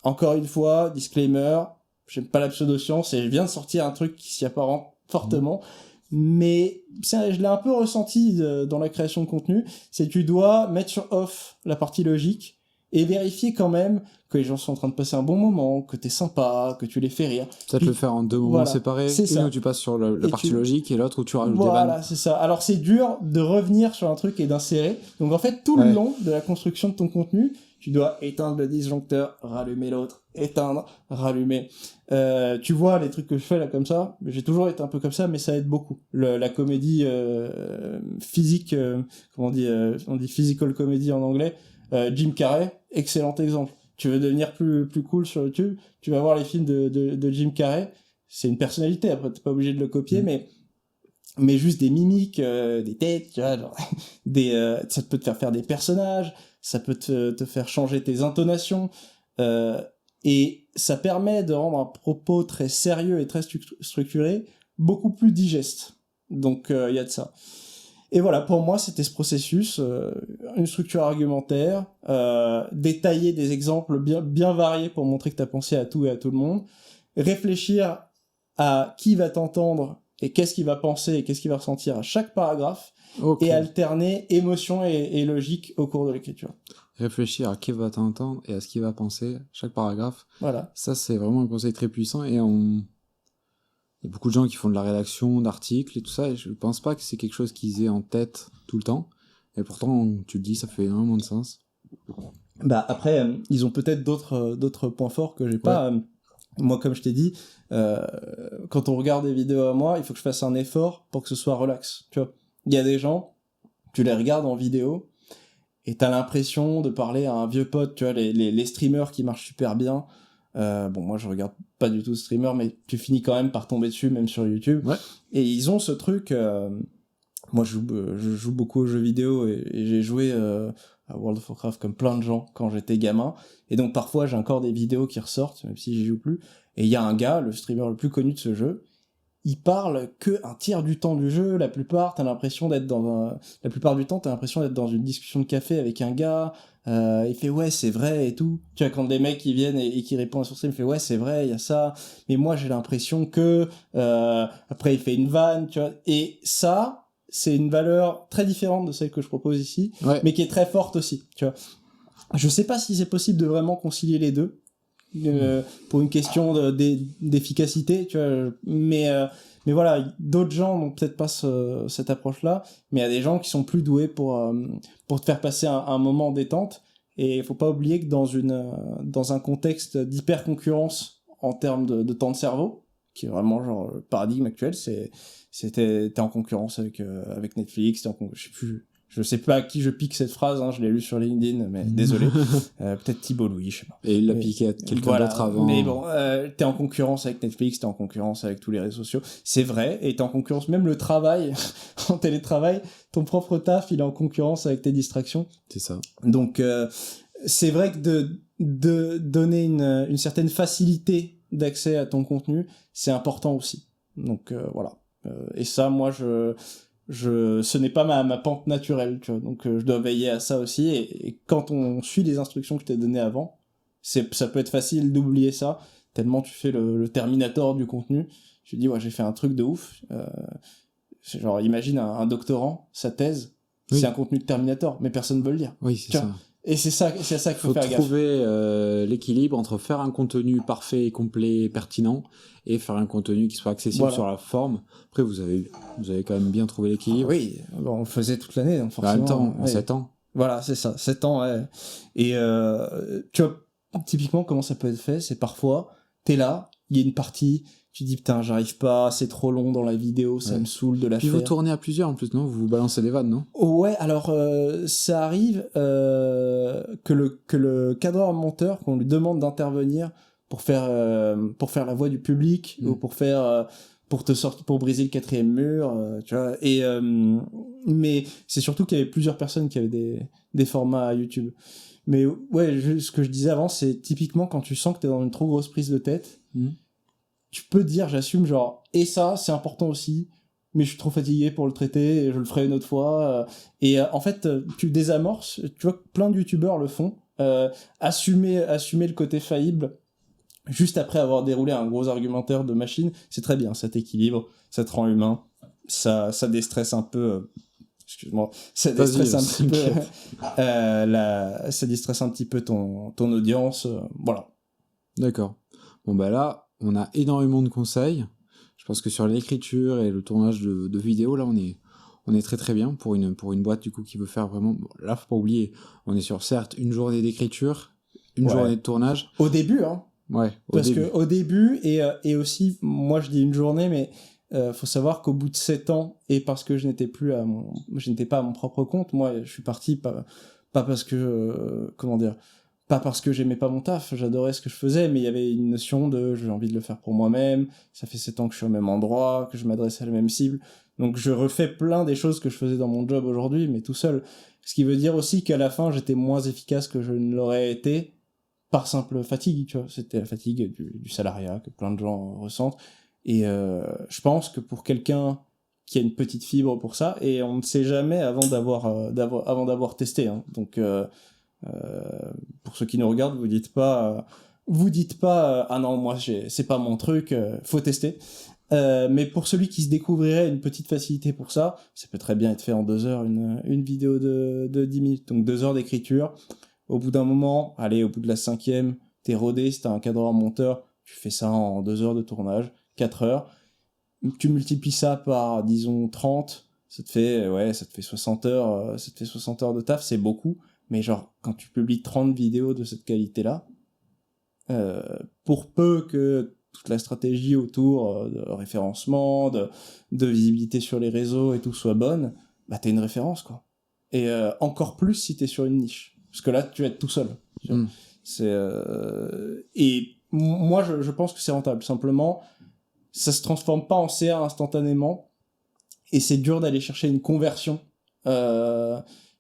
Encore une fois, disclaimer, j'aime pas la pseudo-science et je viens de sortir un truc qui s'y apparente fortement, mais je l'ai un peu ressenti dans la création de contenu, c'est que tu dois mettre sur off la partie logique et vérifier quand même que les gens sont en train de passer un bon moment, que t'es sympa, que tu les fais rire. Ça, tu le faire en 2 moments séparés. Une où tu passes sur la partie logique et l'autre où tu rajoutes des vannes. Voilà, c'est ça. Alors, c'est dur de revenir sur un truc et d'insérer. Donc, en fait, tout le long de la construction de ton contenu, tu dois éteindre le disjoncteur, rallumer l'autre, éteindre, rallumer. Tu vois les trucs que je fais là comme ça, j'ai toujours été un peu comme ça, mais ça aide beaucoup. La comédie physique, on dit physical comedy en anglais, Jim Carrey, excellent exemple. Tu veux devenir plus cool sur YouTube, tu vas voir les films de Jim Carrey, c'est une personnalité, après t'es pas obligé de le copier, mais juste des mimiques, des têtes, tu vois, genre, ça peut te faire des personnages, ça peut te faire changer tes intonations, et ça permet de rendre un propos très sérieux et très structuré beaucoup plus digeste. Donc il y a de ça. Et voilà, pour moi, c'était ce processus, une structure argumentaire, détailler des exemples bien variés pour montrer que tu as pensé à tout et à tout le monde, réfléchir à qui va t'entendre et qu'est-ce qu'il va penser et qu'est-ce qu'il va ressentir à chaque paragraphe, et alterner émotion et logique au cours de l'écriture. Réfléchir à qui va t'entendre et à ce qu'il va penser chaque paragraphe. Voilà. Ça, c'est vraiment un conseil très puissant, et il y a beaucoup de gens qui font de la rédaction d'articles et tout ça, et je pense pas que c'est quelque chose qu'ils aient en tête tout le temps. Et pourtant, tu le dis, ça fait énormément de sens. Bah après, ils ont peut-être d'autres points forts que j'ai pas. Moi, comme je t'ai dit, quand on regarde des vidéos à moi, il faut que je fasse un effort pour que ce soit relax. Tu vois, il y a des gens, tu les regardes en vidéo et t'as l'impression de parler à un vieux pote. Tu vois, les streamers qui marchent super bien. Bon, moi je regarde pas du tout streamer, mais tu finis quand même par tomber dessus, même sur YouTube. Et ils ont ce truc. Moi, je joue beaucoup aux jeux vidéo, et j'ai joué à World of Warcraft comme plein de gens quand j'étais gamin. Et donc parfois j'ai encore des vidéos qui ressortent, même si j'y joue plus. Et il y a un gars, le streamer le plus connu de ce jeu, il parle que un tiers du temps du jeu. La plupart du temps, t'as l'impression d'être dans une discussion de café avec un gars. Il fait ouais, c'est vrai et tout. Tu vois, quand des mecs qui viennent et qui répondent sur stream, il fait ouais, c'est vrai, il y a ça. Mais moi, j'ai l'impression que après il fait une vanne, tu vois. Et ça, c'est une valeur très différente de celle que je propose ici, mais qui est très forte aussi. Tu vois, je sais pas si c'est possible de vraiment concilier les deux. Pour une question d'efficacité, tu vois, mais voilà, d'autres gens n'ont peut-être pas cette approche-là, mais il y a des gens qui sont plus doués pour te faire passer un moment détente. Et il faut pas oublier que dans un contexte d'hyper concurrence en termes de temps de cerveau, qui est vraiment genre le paradigme actuel, t'es en concurrence avec Netflix, je sais pas à qui je pique cette phrase, je l'ai lu sur LinkedIn, mais désolé. Peut-être Thibault Louis, je sais pas. Et il l'a piqué à quelqu'un d'autre avant. Mais bon, t'es en concurrence avec Netflix, t'es en concurrence avec tous les réseaux sociaux. C'est vrai, et t'es en concurrence, même le travail, en télétravail, ton propre taf, il est en concurrence avec tes distractions. C'est ça. Donc, c'est vrai que de donner une certaine facilité d'accès à ton contenu, c'est important aussi. Donc, voilà. Et ça, moi, ce n'est pas ma pente naturelle, tu vois, donc je dois veiller à ça aussi, et quand on suit les instructions que je t'ai données avant, ça peut être facile d'oublier ça, tellement tu fais le Terminator du contenu. Tu dis ouais, j'ai fait un truc de ouf, c'est genre, imagine un doctorant, sa thèse, c'est un contenu de Terminator, mais personne ne veut le lire. Oui, c'est ça. Et c'est ça qu'il faut faire gaffe. Faut trouver l'équilibre entre faire un contenu parfait, complet, pertinent, et faire un contenu qui soit accessible sur la forme. Après, vous avez quand même bien trouvé l'équilibre. Oui, on le faisait toute l'année, donc forcément. En même temps, en 7 ans. Voilà, c'est ça, 7 ans, ouais. Et tu vois, typiquement, comment ça peut être fait, c'est parfois, t'es là, il y a une partie, tu dis putain, j'arrive pas, c'est trop long dans la vidéo, ça me saoule de la faire. Puis vous tournez à plusieurs en plus, non? Vous balancez des vannes, non? Ouais, alors ça arrive que le cadreur monteur, qu'on lui demande d'intervenir pour faire la voix du public, ou pour faire pour briser le quatrième mur, tu vois. Et mais c'est surtout qu'il y avait plusieurs personnes qui avaient des formats YouTube. Mais ouais, ce que je disais avant, c'est typiquement quand tu sens que t'es dans une trop grosse prise de tête, tu peux dire j'assume, genre, et ça c'est important aussi, mais je suis trop fatigué pour le traiter, et je le ferai une autre fois. Et en fait, tu désamorces, tu vois, plein de youtubeurs le font, assumer le côté faillible juste après avoir déroulé un gros argumentaire de machine, c'est très bien, ça t'équilibre, ça te rend humain, ça déstresse un peu excuse-moi, ça déstresse un petit peu, ça déstresse un petit peu ton audience, voilà. D'accord. Bon, bah là, on a énormément de conseils. Je pense que sur l'écriture et le tournage de vidéos, là, on est très très bien pour une boîte, du coup, qui veut faire vraiment... Bon, là, faut pas oublier, on est sur, certes, une journée d'écriture, une journée de tournage. Au début, hein. Ouais, Parce que au début, et aussi, moi je dis une journée, mais faut savoir qu'au bout de 7 ans, et parce que je n'étais pas à mon propre compte, moi je suis parti pas parce que, pas parce que j'aimais pas mon taf, j'adorais ce que je faisais, mais il y avait une notion de j'ai envie de le faire pour moi-même, ça fait 7 ans que je suis au même endroit, que je m'adresse à la même cible, donc je refais plein des choses que je faisais dans mon job aujourd'hui, mais tout seul. Ce qui veut dire aussi qu'à la fin, j'étais moins efficace que je ne l'aurais été, par simple fatigue, tu vois. C'était la fatigue du salariat que plein de gens ressentent. Et je pense que pour quelqu'un qui a une petite fibre pour ça, et on ne sait jamais avant d'avoir testé. Hein. Donc, pour ceux qui nous regardent, vous dites pas ah non, moi c'est pas mon truc, faut tester. Mais pour celui qui se découvrirait une petite facilité pour ça peut très bien être fait en 2 heures, une vidéo de 10 minutes, donc 2 heures d'écriture. Au bout d'un moment, au bout de la 5e, t'es rodé, si t'as un cadreur monteur, tu fais ça en 2 heures de tournage, 4 heures. Tu multiplies ça par, disons, 30, ça te fait 60 heures, ça te fait 60 heures de taf, c'est beaucoup. Mais genre, quand tu publies 30 vidéos de cette qualité-là, pour peu que toute la stratégie autour de référencement, de visibilité sur les réseaux et tout soit bonne, bah t'es une référence, quoi. Et encore plus si t'es sur une niche. Parce que là, tu vas être tout seul. Et moi, je pense que c'est rentable. Simplement, ça se transforme pas en CA instantanément. Et c'est dur d'aller chercher une conversion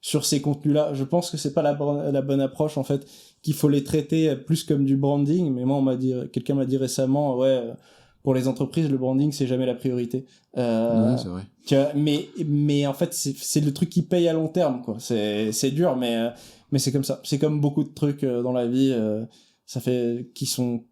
sur ces contenus-là. Je pense que c'est pas la bonne approche, en fait, qu'il faut les traiter plus comme du branding. Mais moi, quelqu'un m'a dit récemment, pour les entreprises, le branding, c'est jamais la priorité. Ouais, c'est vrai. Tu vois, mais en fait, c'est le truc qui paye à long terme, quoi. C'est dur, mais c'est comme ça. C'est comme beaucoup de trucs dans la vie,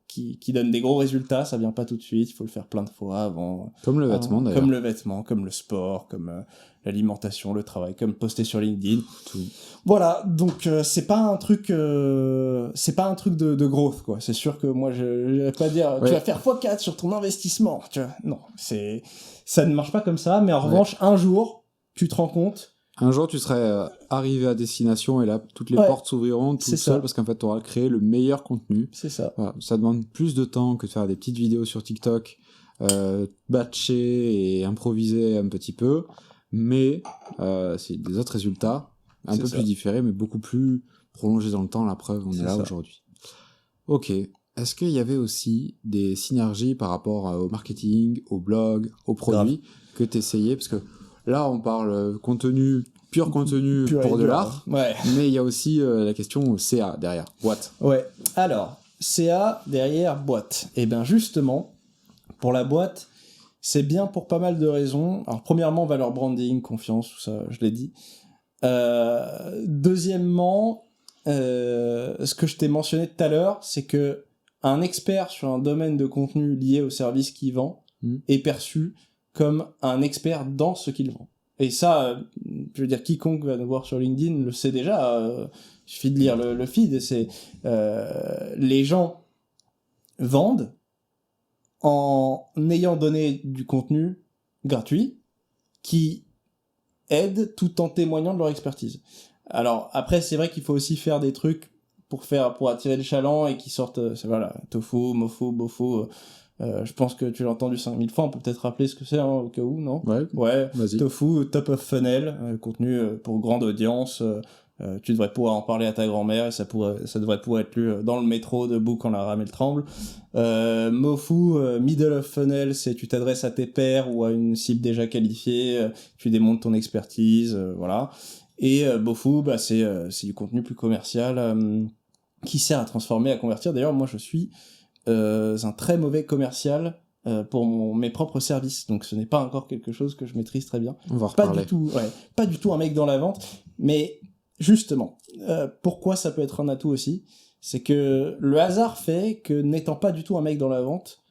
qui donnent des gros résultats, ça vient pas tout de suite, il faut le faire plein de fois avant. Comme le vêtement, d'ailleurs. Comme le vêtement, comme le sport, comme l'alimentation, le travail, comme poster sur LinkedIn. Tout. Voilà, donc c'est pas un truc de growth, quoi. C'est sûr que moi je vais pas dire tu vas faire x4 sur ton investissement, tu vois. Non, ça ne marche pas comme ça, mais en revanche, un jour, tu te rends compte. Un jour, tu serais arrivé à destination et là, toutes les portes s'ouvriront toutes seules parce qu'en fait, tu auras créé le meilleur contenu. C'est ça. Voilà. Ça demande plus de temps que de faire des petites vidéos sur TikTok, batcher et improviser un petit peu, mais c'est des autres résultats, un peu plus différés, mais beaucoup plus prolongés dans le temps. La preuve, on est là aujourd'hui. Ok. Est-ce qu'il y avait aussi des synergies par rapport au marketing, au blog, aux produits que tu essayais? Parce que là, on parle pur contenu pour de l'art, mais il y a aussi la question CA derrière, boîte. Ouais, alors, CA derrière boîte. Et bien justement, pour la boîte, c'est bien pour pas mal de raisons. Alors premièrement, valeur branding, confiance, tout ça, je l'ai dit. Deuxièmement, ce que je t'ai mentionné tout à l'heure, c'est que un expert sur un domaine de contenu lié au service qu'il vend est perçu comme un expert dans ce qu'il vend. Et ça, je veux dire, quiconque va nous voir sur LinkedIn le sait déjà, il suffit de lire le feed, les gens vendent en ayant donné du contenu gratuit qui aide tout en témoignant de leur expertise. Alors après, c'est vrai qu'il faut aussi faire des trucs pour attirer le chaland et qui sortent, tofu, mofu, bofu. Je pense que tu l'as entendu 5000 fois, on peut peut-être rappeler ce que c'est au cas où, non ? Ouais, vas-y. Tofu, top of funnel, contenu pour grande audience. Tu devrais pouvoir en parler à ta grand-mère et ça devrait pouvoir être lu dans le métro debout quand la rame elle tremble. Mofu, middle of funnel, c'est tu t'adresses à tes pairs ou à une cible déjà qualifiée, tu démontres ton expertise, voilà. Et Bofu, c'est du contenu plus commercial qui sert à transformer, à convertir. D'ailleurs, moi je suis un très mauvais commercial pour mes propres services, donc ce n'est pas encore quelque chose que je maîtrise très bien. On va reparler. Pas du tout un mec dans la vente, mais justement, pourquoi ça peut être un atout aussi, c'est que le hasard fait que n'étant pas du tout un mec dans la vente,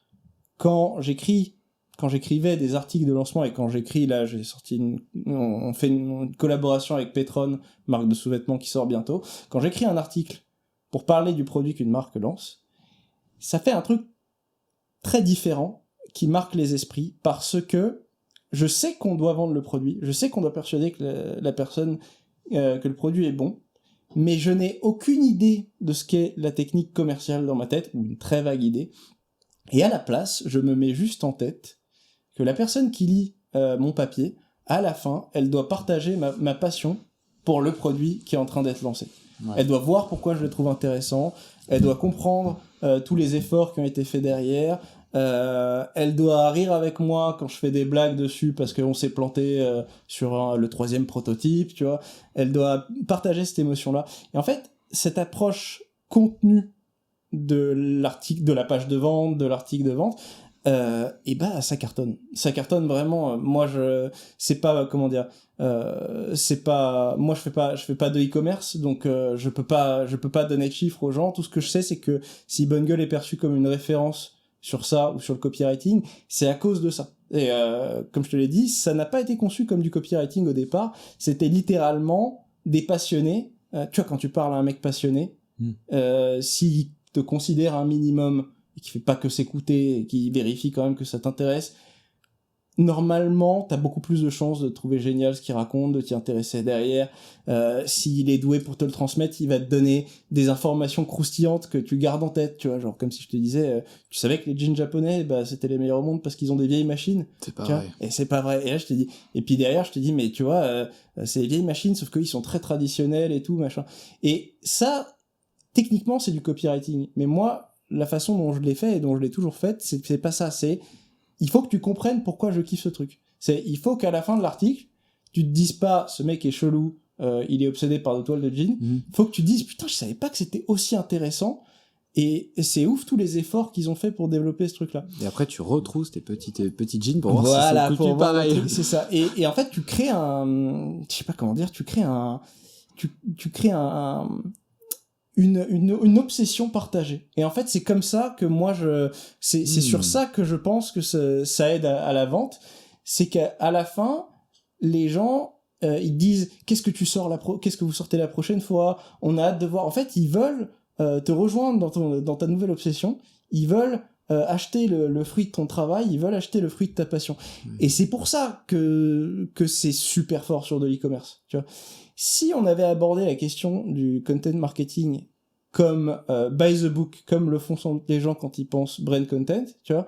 quand j'écris quand j'écrivais des articles de lancement, et quand j'écris, là, on fait une collaboration avec Petron, marque de sous-vêtements qui sort bientôt. Quand j'écris un article pour parler du produit qu'une marque lance, ça fait un truc très différent qui marque les esprits, parce que je sais qu'on doit vendre le produit, je sais qu'on doit persuader que la personne, que le produit est bon, mais je n'ai aucune idée de ce qu'est la technique commerciale dans ma tête, ou une très vague idée, et à la place, je me mets juste en tête que la personne qui lit mon papier, à la fin, elle doit partager ma passion pour le produit qui est en train d'être lancé. Ouais. Elle doit voir pourquoi je le trouve intéressant, elle doit comprendre tous les efforts qui ont été faits derrière, elle doit rire avec moi quand je fais des blagues dessus parce qu'on s'est planté sur le 3e prototype, tu vois. Elle doit partager cette émotion-là. Et en fait, cette approche contenue de l'article, de la page de vente, de l'article de vente, et bah ça cartonne vraiment. Moi c'est pas, comment dire, c'est pas, moi je fais pas de e-commerce, donc je peux pas donner de chiffres aux gens. Tout ce que je sais, c'est que si Bungle est perçu comme une référence sur ça ou sur le copywriting, c'est à cause de ça. Et comme je te l'ai dit, ça n'a pas été conçu comme du copywriting au départ, c'était littéralement des passionnés. Tu vois, quand tu parles à un mec passionné, s'il te considère un minimum et qui fait pas que s'écouter et qui vérifie quand même que ça t'intéresse, normalement t'as beaucoup plus de chances de trouver génial ce qu'il raconte, de t'y intéresser derrière. S'il est doué pour te le transmettre, il va te donner des informations croustillantes que tu gardes en tête, tu vois, genre comme si je te disais, tu savais que les jeans japonais, bah c'était les meilleurs au monde parce qu'ils ont des vieilles machines. C'est pas vrai. Et c'est pas vrai. Et là je te dis, et puis derrière je te dis, mais tu vois, c'est les vieilles machines, sauf qu'ils sont très traditionnels et tout machin. Et ça, techniquement c'est du copywriting, mais moi la façon dont je l'ai fait et dont je l'ai toujours fait, c'est pas ça, c'est il faut que tu comprennes pourquoi je kiffe ce truc. Il faut qu'à la fin de l'article, tu te dises pas ce mec est chelou, il est obsédé par des toiles de jean. Faut que tu te dises putain, je savais pas que c'était aussi intéressant. Et c'est ouf tous les efforts qu'ils ont fait pour développer ce truc-là. Et après tu retrousses tes petits jeans pour voir si c'est pour pareil. C'est ça. Et en fait tu crées je sais pas comment dire, tu crées une obsession partagée. Et en fait, c'est comme ça que moi c'est sur ça que je pense que ça aide à la vente. C'est qu'à la fin, les gens, ils disent, qu'est-ce que vous sortez la prochaine fois? On a hâte de voir. En fait, ils veulent, te rejoindre dans ta nouvelle obsession. Ils veulent, acheter le fruit de ton travail, ils veulent acheter le fruit de ta passion. Et c'est pour ça que c'est super fort sur de l'e-commerce, tu vois. Si on avait abordé la question du content marketing comme by the book, comme le font les gens quand ils pensent brand content, tu vois,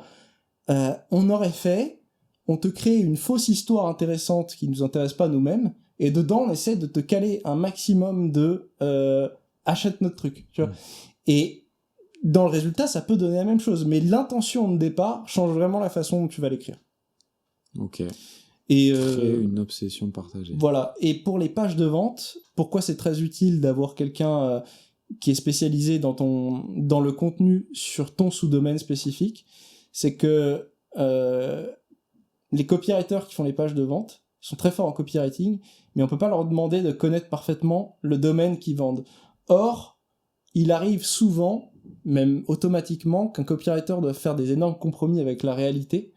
on te crée une fausse histoire intéressante qui nous intéresse pas nous-mêmes, et dedans on essaie de te caler un maximum de achète notre truc, tu vois. Et dans le résultat, ça peut donner la même chose, mais l'intention de départ change vraiment la façon dont tu vas l'écrire. Ok. Et créer une obsession partagée. Voilà. Et pour les pages de vente, pourquoi c'est très utile d'avoir quelqu'un qui est spécialisé dans le contenu sur ton sous-domaine spécifique, c'est que les copywriters qui font les pages de vente sont très forts en copywriting, mais on peut pas leur demander de connaître parfaitement le domaine qu'ils vendent. Or, il arrive souvent, même automatiquement, qu'un copywriter doit faire des énormes compromis avec la réalité,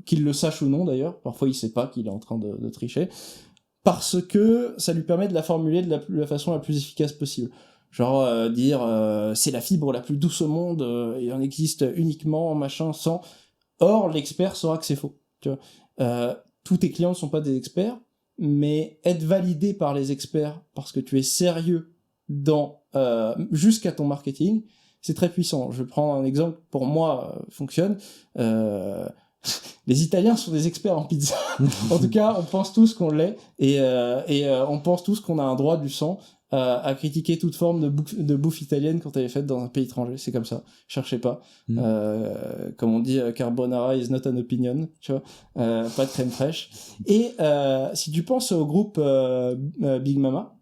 qu'il le sache ou non d'ailleurs, parfois il sait pas qu'il est en train de tricher, parce que ça lui permet de la formuler de la façon la plus efficace possible. Genre dire c'est la fibre la plus douce au monde, et on existe uniquement machin sans. Or l'expert saura que c'est faux. Tu vois, tous tes clients ne sont pas des experts, mais être validé par les experts parce que tu es sérieux dans jusqu'à ton marketing, c'est très puissant. Je prends un exemple pour moi fonctionne. Les Italiens sont des experts en pizza. En tout cas, on pense tous qu'on l'est, et on pense tous qu'on a un droit du sang à critiquer toute forme de bouffe italienne quand elle est faite dans un pays étranger. C'est comme ça. Cherchez pas. Comme on dit, carbonara is not an opinion. Tu vois, pas de crème fraîche. Et si tu penses au groupe Big Mama,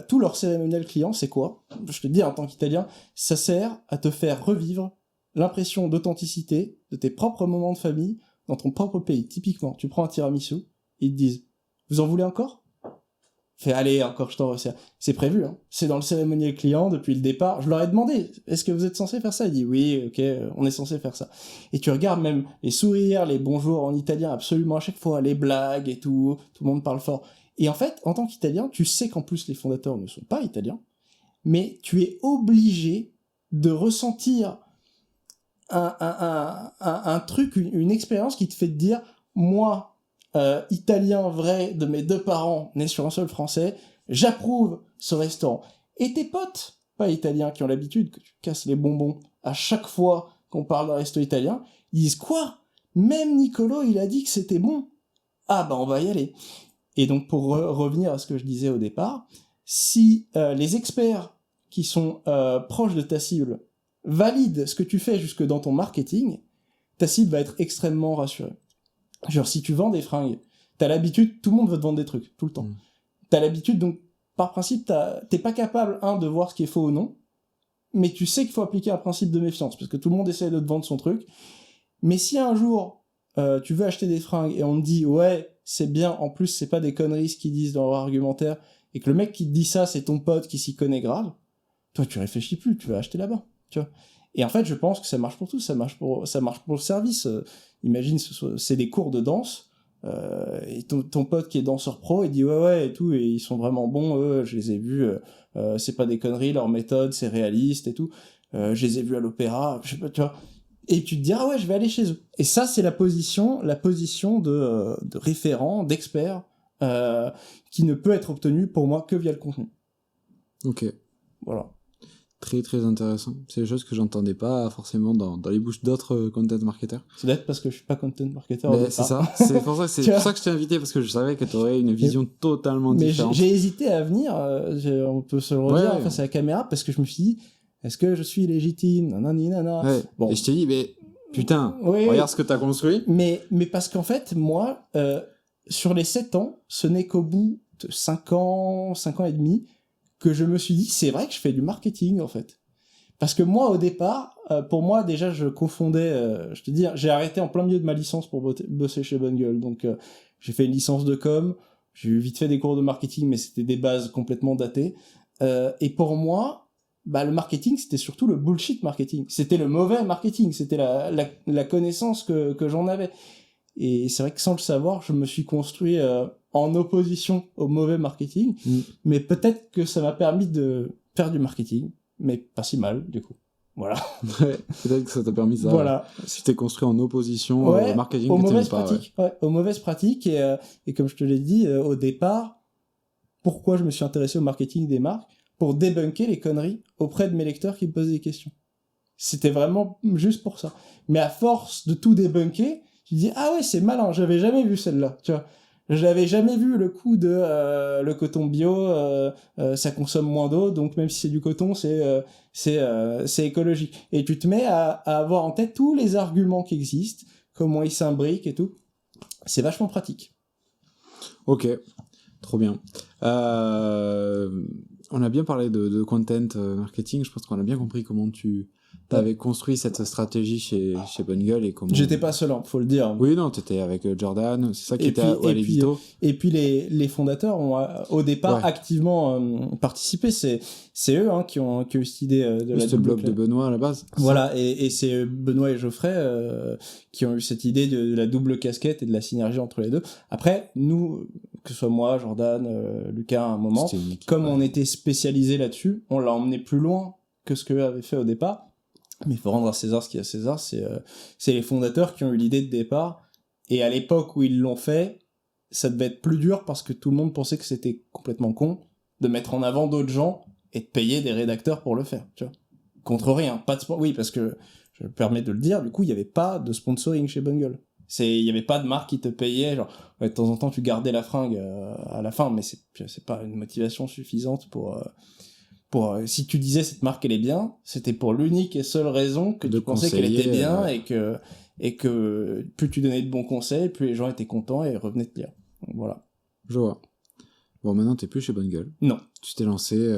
tout leur cérémonial client, c'est quoi? Je te dis, en tant qu'Italien, ça sert à te faire revivre l'impression d'authenticité de tes propres moments de famille dans ton propre pays. Typiquement, tu prends un tiramisu, ils te disent « Vous en voulez encore ?» Fait, allez, encore je t'en resserre. C'est prévu, hein. C'est dans le cérémoniel client depuis le départ. Je leur ai demandé, est-ce que vous êtes censé faire ça? Il dit, oui, ok, on est censé faire ça. Et tu regardes même les sourires, les bonjours en italien, absolument à chaque fois, les blagues et tout le monde parle fort. Et en fait, en tant qu'Italien, tu sais qu'en plus les fondateurs ne sont pas italiens, mais tu es obligé de ressentir un truc, une expérience qui te fait te dire, moi, italien vrai de mes 2 parents, né sur un seul français, j'approuve ce restaurant. Et tes potes, pas italiens, qui ont l'habitude que tu casses les bonbons à chaque fois qu'on parle d'un resto italien, ils disent quoi? Même Nicolo, il a dit que c'était bon. Ah bah on va y aller. Et donc pour revenir à ce que je disais au départ, si les experts qui sont proches de ta cible valident ce que tu fais jusque dans ton marketing, ta cible va être extrêmement rassurée. Genre, si tu vends des fringues, t'as l'habitude, tout le monde veut te vendre des trucs, tout le temps. T'as l'habitude, donc, par principe, t'es pas capable, de voir ce qui est faux ou non, mais tu sais qu'il faut appliquer un principe de méfiance, parce que tout le monde essaie de te vendre son truc. Mais si un jour, tu veux acheter des fringues et on te dit, ouais, c'est bien, en plus, c'est pas des conneries ce qu'ils disent dans leur argumentaire, et que le mec qui te dit ça, c'est ton pote qui s'y connaît grave, toi, tu réfléchis plus, tu vas acheter là-bas, tu vois. Et en fait, je pense que ça marche pour tout, ça marche pour le service. Imagine, c'est des cours de danse, et ton pote qui est danseur pro, il dit ouais, et tout, et ils sont vraiment bons, eux, je les ai vus, c'est pas des conneries, leur méthode, c'est réaliste et tout, je les ai vus à l'opéra, je sais pas, tu vois. Et tu te dis, ah ouais, je vais aller chez eux. Et ça, c'est la position de référent, d'expert, qui ne peut être obtenue pour moi que via le contenu. Ok. Voilà. Très très intéressant. C'est des choses que j'entendais pas forcément dans les bouches d'autres content marketeurs. C'est peut-être parce que je suis pas content marketer. Mais c'est ça. C'est pour ça que je t'ai invité, parce que je savais que tu aurais une vision totalement différente. Mais j'ai hésité à venir, on peut se le redire face à la caméra, parce que je me suis dit, est-ce que je suis légitime? Nanana. Ouais. Bon. Et je t'ai dit, mais putain, regarde ce que t'as construit. Mais parce qu'en fait, moi, sur les 7 ans, ce n'est qu'au bout de 5 ans et demi, que je me suis dit, c'est vrai que je fais du marketing, en fait. Parce que moi, au départ, pour moi, déjà, je confondais, je te dis, j'ai arrêté en plein milieu de ma licence pour bosser chez Bonne Gueule. Donc, j'ai fait une licence de com, j'ai eu vite fait des cours de marketing, mais c'était des bases complètement datées. Et pour moi, le marketing, c'était surtout le bullshit marketing. C'était le mauvais marketing, c'était la connaissance que j'en avais. Et c'est vrai que sans le savoir, je me suis construit en opposition au mauvais marketing, mais peut-être que ça m'a permis de faire du marketing, mais pas si mal, du coup. Voilà. Ouais, peut-être que ça t'a permis ça. Voilà. Si t'es construit en opposition au marketing, aux mauvaises pratiques. Ouais, aux mauvaises pratiques. Et comme je te l'ai dit au départ, pourquoi je me suis intéressé au marketing des marques? Pour débunker les conneries auprès de mes lecteurs qui me posaient des questions. C'était vraiment juste pour ça. Mais à force de tout débunker, je dis, ah ouais, c'est malin, j'avais jamais vu celle-là, tu vois. J'avais jamais vu le coup de le coton bio, ça consomme moins d'eau, donc même si c'est du coton, c'est écologique. Et tu te mets à avoir en tête tous les arguments qui existent, comment ils s'imbriquent et tout. C'est vachement pratique. Ok, trop bien. On a bien parlé de content marketing, je pense qu'on a bien compris comment tu avais construit cette stratégie chez Bonne Gueule et comment... J'étais pas seul, faut le dire. Oui, non, t'étais avec Jordan, c'est ça qui était à l'Evito. Et puis les fondateurs ont au départ activement participé, c'est eux qui ont eu cette idée de la c'était le blog de Benoît à la base. Voilà, et c'est Benoît et Geoffrey qui ont eu cette idée de la double casquette et de la synergie entre les deux. Après, nous, que ce soit moi, Jordan, Lucas à un moment, comme on était spécialisé là-dessus, on l'a emmené plus loin que ce qu'eux avaient fait au départ. Mais il faut rendre à César ce qu'il y a à César, c'est les fondateurs qui ont eu l'idée de départ, et à l'époque où ils l'ont fait, ça devait être plus dur parce que tout le monde pensait que c'était complètement con de mettre en avant d'autres gens et de payer des rédacteurs pour le faire, tu vois. Contre rien, pas de oui, parce que, je me permets de le dire, du coup, il n'y avait pas de sponsoring chez Bonne Gueule. Il n'y avait pas de marque qui te payait, genre, de temps en temps, tu gardais la fringue à la fin, mais c'est pas une motivation suffisante pour si tu disais cette marque elle est bien, c'était pour l'unique et seule raison que tu pensais qu'elle était bien et que plus tu donnais de bons conseils, plus les gens étaient contents et revenaient te lire. Donc, voilà. Je vois. Bon, maintenant t'es plus chez Bonne Gueule. Non. Tu t'es lancé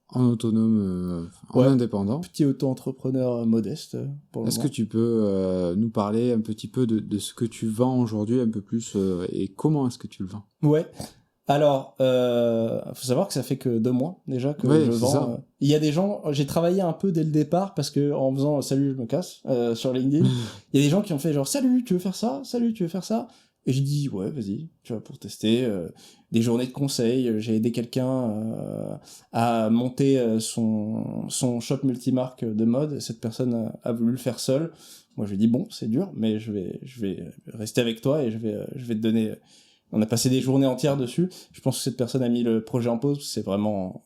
en autonome, en indépendant. Petit auto-entrepreneur modeste pour le moment. Est-ce que tu peux nous parler un petit peu de ce que tu vends aujourd'hui un peu plus et comment est-ce que tu le vends? Ouais. Alors, faut savoir que ça fait que 2 mois déjà que je vends. Il y a des gens, j'ai travaillé un peu dès le départ parce que en faisant salut je me casse sur LinkedIn, il y a des gens qui ont fait genre salut tu veux faire ça, salut tu veux faire ça, et j'ai dit ouais vas-y tu vois pour tester. Des journées de conseil, j'ai aidé quelqu'un à monter son shop multimarque de mode. Cette personne a voulu le faire seule. Moi je lui ai dit bon c'est dur mais je vais rester avec toi et je vais te donner. On a passé des journées entières dessus. Je pense que cette personne a mis le projet en pause. C'est vraiment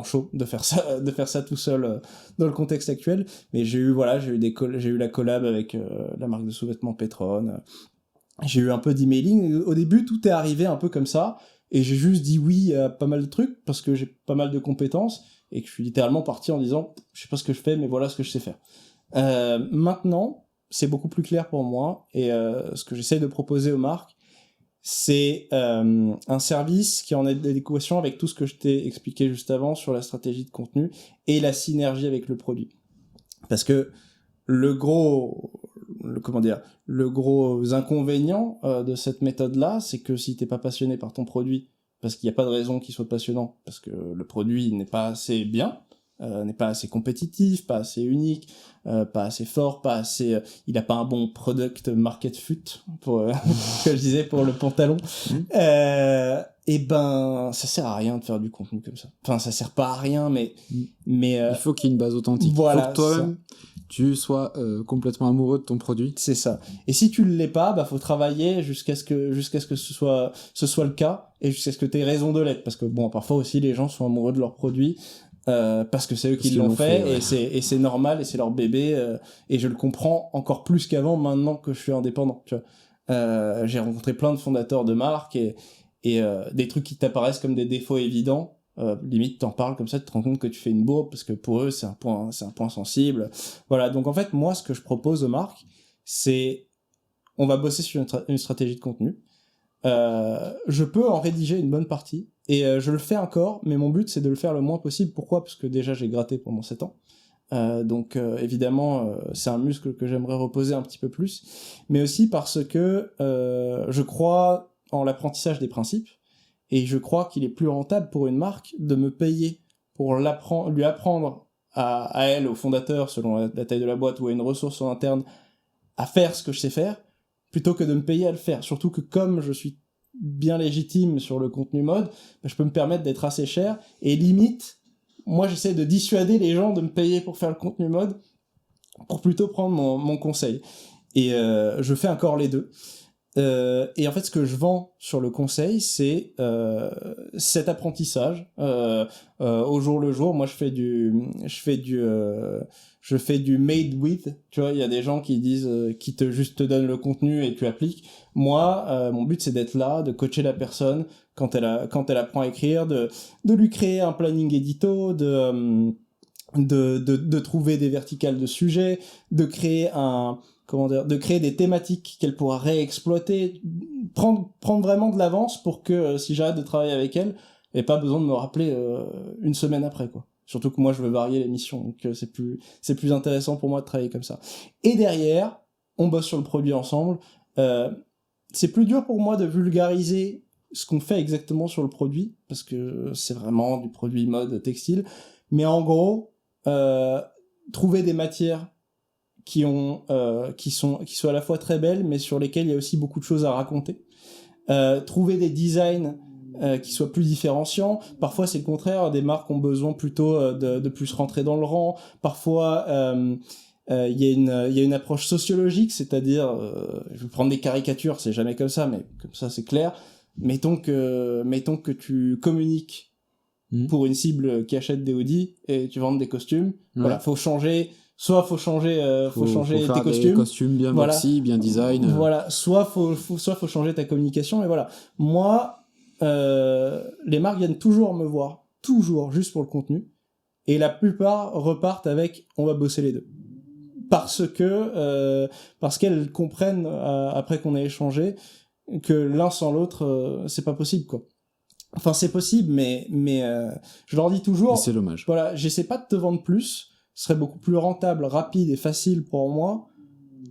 chaud de faire ça tout seul dans le contexte actuel. Mais j'ai eu la collab avec la marque de sous-vêtements Petron. J'ai eu un peu d'emailing. Au début, tout est arrivé un peu comme ça. Et j'ai juste dit oui à pas mal de trucs parce que j'ai pas mal de compétences et que je suis littéralement parti en disant je sais pas ce que je fais mais voilà ce que je sais faire. Maintenant, c'est beaucoup plus clair pour moi et ce que j'essaie de proposer aux marques, c'est un service qui est en adéquation avec tout ce que je t'ai expliqué juste avant sur la stratégie de contenu et la synergie avec le produit. Parce que le gros inconvénient de cette méthode-là, c'est que si t'es pas passionné par ton produit, parce qu'il n'y a pas de raison qu'il soit passionnant, parce que le produit n'est pas assez bien, n'est pas assez compétitif, pas assez unique, pas assez fort, pas assez... il a pas un bon product market fit, pour que je disais pour le pantalon. Et ben, ça sert à rien de faire du contenu comme ça. Enfin, ça sert pas à rien, mais il faut qu'il y ait une base authentique. Voilà, il faut que toi-même, tu sois complètement amoureux de ton produit. C'est ça. Et si tu l'es pas, bah faut travailler jusqu'à ce que ce soit le cas et jusqu'à ce que t'aies raison de l'être. Parce que bon, parfois aussi les gens sont amoureux de leur produit. Parce que c'est eux qui l'ont fait ouais. et c'est normal et c'est leur bébé et je le comprends encore plus qu'avant maintenant que je suis indépendant, tu vois. J'ai rencontré plein de fondateurs de marques et des trucs qui t'apparaissent comme des défauts évidents, limite t'en parles comme ça, tu te rends compte que tu fais une bourbe parce que pour eux c'est un point sensible. Voilà, donc en fait moi ce que je propose aux marques, c'est on va bosser sur une stratégie de contenu. Je peux en rédiger une bonne partie et je le fais encore, mais mon but c'est de le faire le moins possible. Pourquoi ? Parce que déjà j'ai gratté pendant 7 ans. Donc évidemment c'est un muscle que j'aimerais reposer un petit peu plus, mais aussi parce que je crois en l'apprentissage des principes et je crois qu'il est plus rentable pour une marque de me payer pour lui apprendre à elle, au fondateur, selon la taille de la boîte ou à une ressource en interne, à faire ce que je sais faire, plutôt que de me payer à le faire. Surtout que comme je suis bien légitime sur le contenu mode, bah, je peux me permettre d'être assez cher, et limite, moi j'essaie de dissuader les gens de me payer pour faire le contenu mode, pour plutôt prendre mon conseil. Et je fais encore les deux. Et en fait, ce que je vends sur le conseil, c'est cet apprentissage au jour le jour. Moi, je fais du made with. Tu vois, il y a des gens qui disent, qui te donnent le contenu et tu appliques. Moi, mon but, c'est d'être là, de coacher la personne quand elle apprend à écrire, de lui créer un planning édito, de trouver des verticales de sujets, de créer de créer des thématiques qu'elle pourra réexploiter, prendre vraiment de l'avance pour que si j'arrête de travailler avec elle, elle ait pas besoin de me rappeler une semaine après, quoi. Surtout que moi je veux varier les missions, donc c'est plus intéressant pour moi de travailler comme ça. Et derrière, on bosse sur le produit ensemble. C'est plus dur pour moi de vulgariser ce qu'on fait exactement sur le produit, parce que c'est vraiment du produit mode textile, mais en gros, trouver des matières qui soient à la fois très belles, mais sur lesquelles il y a aussi beaucoup de choses à raconter. Trouver des designs qui soient plus différenciants. Parfois, c'est le contraire. Des marques ont besoin plutôt de plus rentrer dans le rang. Parfois, il y a une approche sociologique, c'est-à-dire, je vais prendre des caricatures, c'est jamais comme ça, mais comme ça, c'est clair. Mettons que tu communiques pour une cible qui achète des hoodies et tu vends des costumes. Ouais. Voilà, faut changer tes costumes. Des costumes bien boxy, bien design. Voilà, soit faut changer ta communication, et voilà. Moi, les marques viennent toujours me voir, toujours, juste pour le contenu, et la plupart repartent avec on va bosser les deux. Parce qu'elles comprennent, après qu'on a échangé, que l'un sans l'autre, c'est pas possible, quoi. Enfin, c'est possible, mais je leur dis toujours... Mais c'est dommage. Voilà, j'essaie pas de te vendre plus, ce serait beaucoup plus rentable, rapide et facile pour moi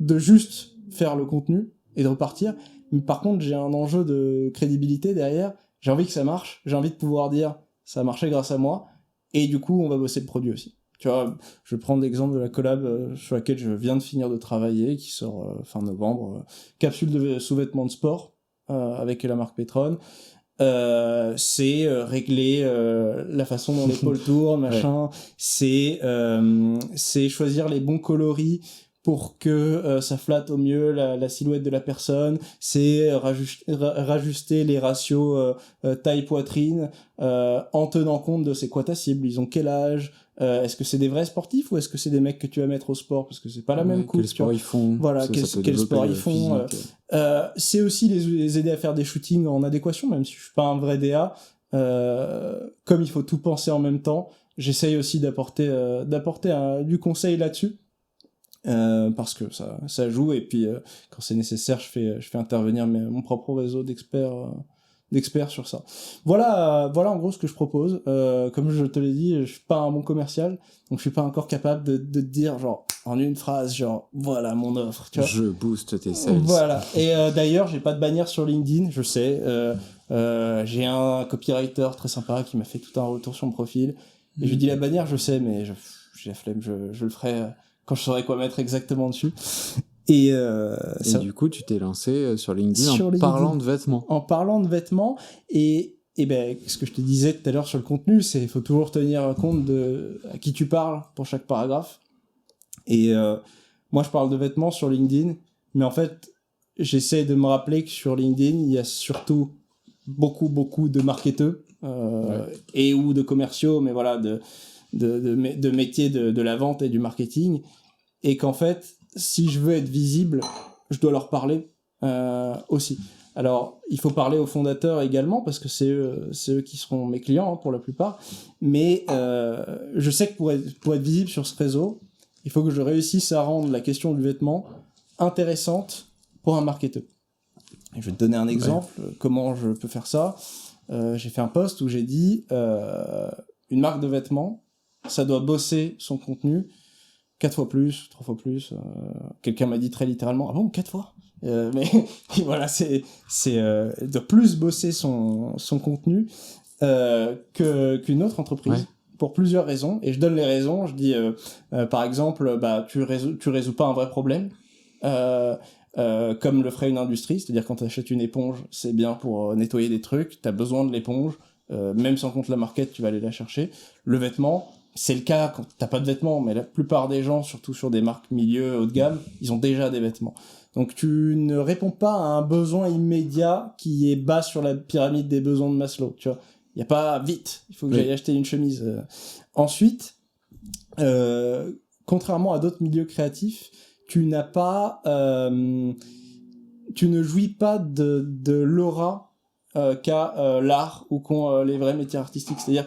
de juste faire le contenu et de repartir. Mais par contre, j'ai un enjeu de crédibilité derrière. J'ai envie que ça marche, j'ai envie de pouvoir dire ça a marché grâce à moi, et du coup on va bosser le produit aussi. Tu vois, je prends l'exemple de la collab sur laquelle je viens de finir de travailler, qui sort fin novembre, capsule de sous-vêtements de sport avec la marque Petron. C'est régler la façon dont l'épaule tourne, machin. C'est choisir les bons coloris pour que ça flatte au mieux la silhouette de la personne. C'est rajuster les ratios taille-poitrine en tenant compte de c'est quoi ta cible, ils ont quel âge, est-ce que c'est des vrais sportifs ou est-ce que c'est des mecs que tu vas mettre au sport parce que c'est pas la même coupe. Quel sport ils font. Voilà, quel sport ils font. C'est aussi les aider à faire des shootings en adéquation, même si je suis pas un vrai DA. Comme il faut tout penser en même temps, j'essaye aussi d'apporter du conseil là-dessus. Parce que ça joue, et puis quand c'est nécessaire, je fais intervenir mon propre réseau d'experts sur ça. Voilà en gros ce que je propose. Comme je te l'ai dit, je suis pas un bon commercial, donc je suis pas encore capable de te dire genre en une phrase genre voilà mon offre, tu vois. Je booste tes sales. Voilà. Et d'ailleurs, j'ai pas de bannière sur LinkedIn, je sais. J'ai un copywriter très sympa qui m'a fait tout un retour sur mon profil. Et je lui dis la bannière, je sais, mais j'ai la flemme, je le ferai quand je saurai quoi mettre exactement dessus. Et du coup, tu t'es lancé sur LinkedIn parlant de vêtements. En parlant de vêtements, et ben, ce que je te disais tout à l'heure sur le contenu, c'est il faut toujours tenir compte de à qui tu parles pour chaque paragraphe. Et moi, je parle de vêtements sur LinkedIn, mais en fait, j'essaie de me rappeler que sur LinkedIn, il y a surtout beaucoup de marketeurs et ou de commerciaux, mais voilà, de métiers de la vente et du marketing, et qu'en fait, si je veux être visible, je dois leur parler aussi. Alors, il faut parler aux fondateurs également, parce que c'est eux qui seront mes clients, hein, pour la plupart, mais je sais que pour être visible sur ce réseau, il faut que je réussisse à rendre la question du vêtement intéressante pour un marketeur. Et je vais te donner un exemple, comment je peux faire ça. J'ai fait un post où j'ai dit une marque de vêtements, ça doit bosser son contenu 4 fois plus, 3 fois plus. Quelqu'un m'a dit très littéralement, ah bon, 4 fois mais voilà, c'est de plus bosser son contenu qu'une autre entreprise, pour plusieurs raisons. Et je donne les raisons, je dis par exemple, tu résous pas un vrai problème, comme le ferait une industrie, c'est-à-dire quand tu achètes une éponge, c'est bien pour nettoyer des trucs, tu as besoin de l'éponge, même sans compte la market, tu vas aller la chercher. Le vêtement, c'est le cas quand t'as pas de vêtements, mais la plupart des gens, surtout sur des marques milieu haut de gamme, ils ont déjà des vêtements. Donc tu ne réponds pas à un besoin immédiat qui est bas sur la pyramide des besoins de Maslow, tu vois. Il y a pas vite, il faut que j'aille acheter une chemise. Ensuite, contrairement à d'autres milieux créatifs, tu ne jouis pas de l'aura qu'a l'art ou qu'ont les vrais métiers artistiques. C'est-à-dire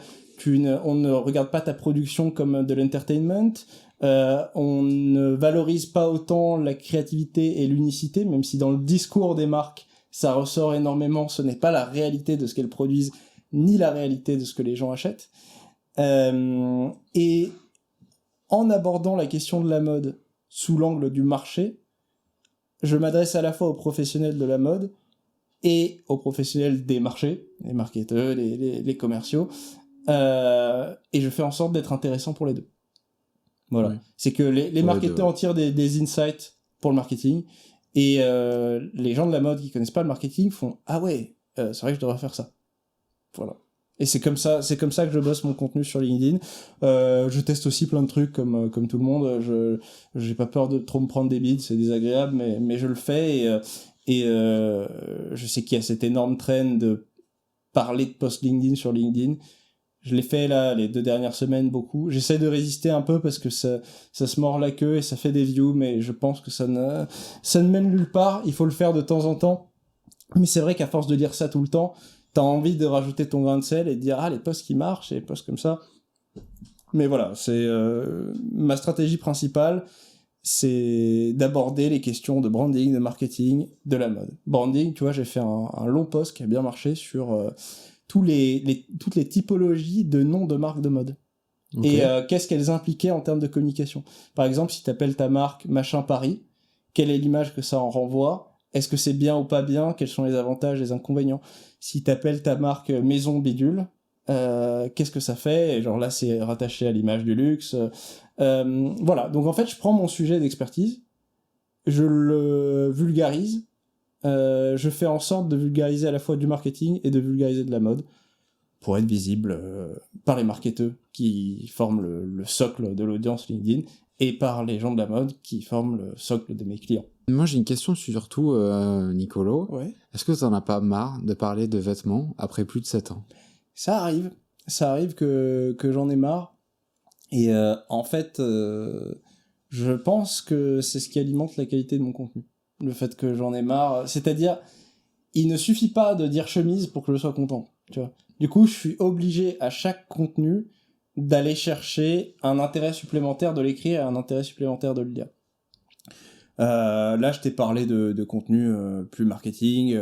on ne regarde pas ta production comme de l'entertainment, on ne valorise pas autant la créativité et l'unicité, même si dans le discours des marques, ça ressort énormément, ce n'est pas la réalité de ce qu'elles produisent, ni la réalité de ce que les gens achètent. Et en abordant la question de la mode sous l'angle du marché, je m'adresse à la fois aux professionnels de la mode et aux professionnels des marchés, les marketeurs, les commerciaux, et je fais en sorte d'être intéressant pour les deux. Voilà. Ouais. C'est que les marketeurs en tirent des insights pour le marketing, et les gens de la mode qui connaissent pas le marketing font « Ah ouais, c'est vrai que je devrais faire ça. » Voilà. Et c'est comme ça que je bosse mon contenu sur LinkedIn. Je teste aussi plein de trucs comme tout le monde. J'ai pas peur de trop me prendre des bides, c'est désagréable, mais je le fais, et je sais qu'il y a cette énorme trend de parler de post LinkedIn sur LinkedIn. Je l'ai fait là les 2 dernières semaines beaucoup. J'essaie de résister un peu parce que ça se mord la queue et ça fait des views, mais je pense que ça ne mène nulle part. Il faut le faire de temps en temps. Mais c'est vrai qu'à force de dire ça tout le temps, t'as envie de rajouter ton grain de sel et de dire les posts qui marchent et les posts comme ça. Mais voilà, c'est ma stratégie principale, c'est d'aborder les questions de branding, de marketing, de la mode. Branding, tu vois, j'ai fait un long post qui a bien marché sur toutes les typologies de noms de marques de mode. Okay. Et qu'est-ce qu'elles impliquaient en termes de communication. Par exemple, si tu appelles ta marque Machin Paris, quelle est l'image que ça en renvoie ? est-ce que c'est bien ou pas bien, quels sont les avantages, les inconvénients. Si t'appelles ta marque Maison Bidule, qu'est-ce que ça fait? Et genre là, c'est rattaché à l'image du luxe. Voilà, donc en fait, je prends mon sujet d'expertise, je le vulgarise, je fais en sorte de vulgariser à la fois du marketing et de vulgariser de la mode pour être visible par les marketeurs qui forment le socle de l'audience LinkedIn et par les gens de la mode qui forment le socle de mes clients. Moi, j'ai une question surtout, Nicolo. Ouais. Est-ce que t'en as pas marre de parler de vêtements après plus de 7 ans? Ça arrive que j'en ai marre. Et en fait, je pense que c'est ce qui alimente la qualité de mon contenu. Le fait que j'en ai marre. C'est-à-dire, il ne suffit pas de dire chemise pour que je sois content, tu vois. Du coup, je suis obligé à chaque contenu d'aller chercher un intérêt supplémentaire de l'écrire et un intérêt supplémentaire de le lire. Là, je t'ai parlé de contenu plus marketing,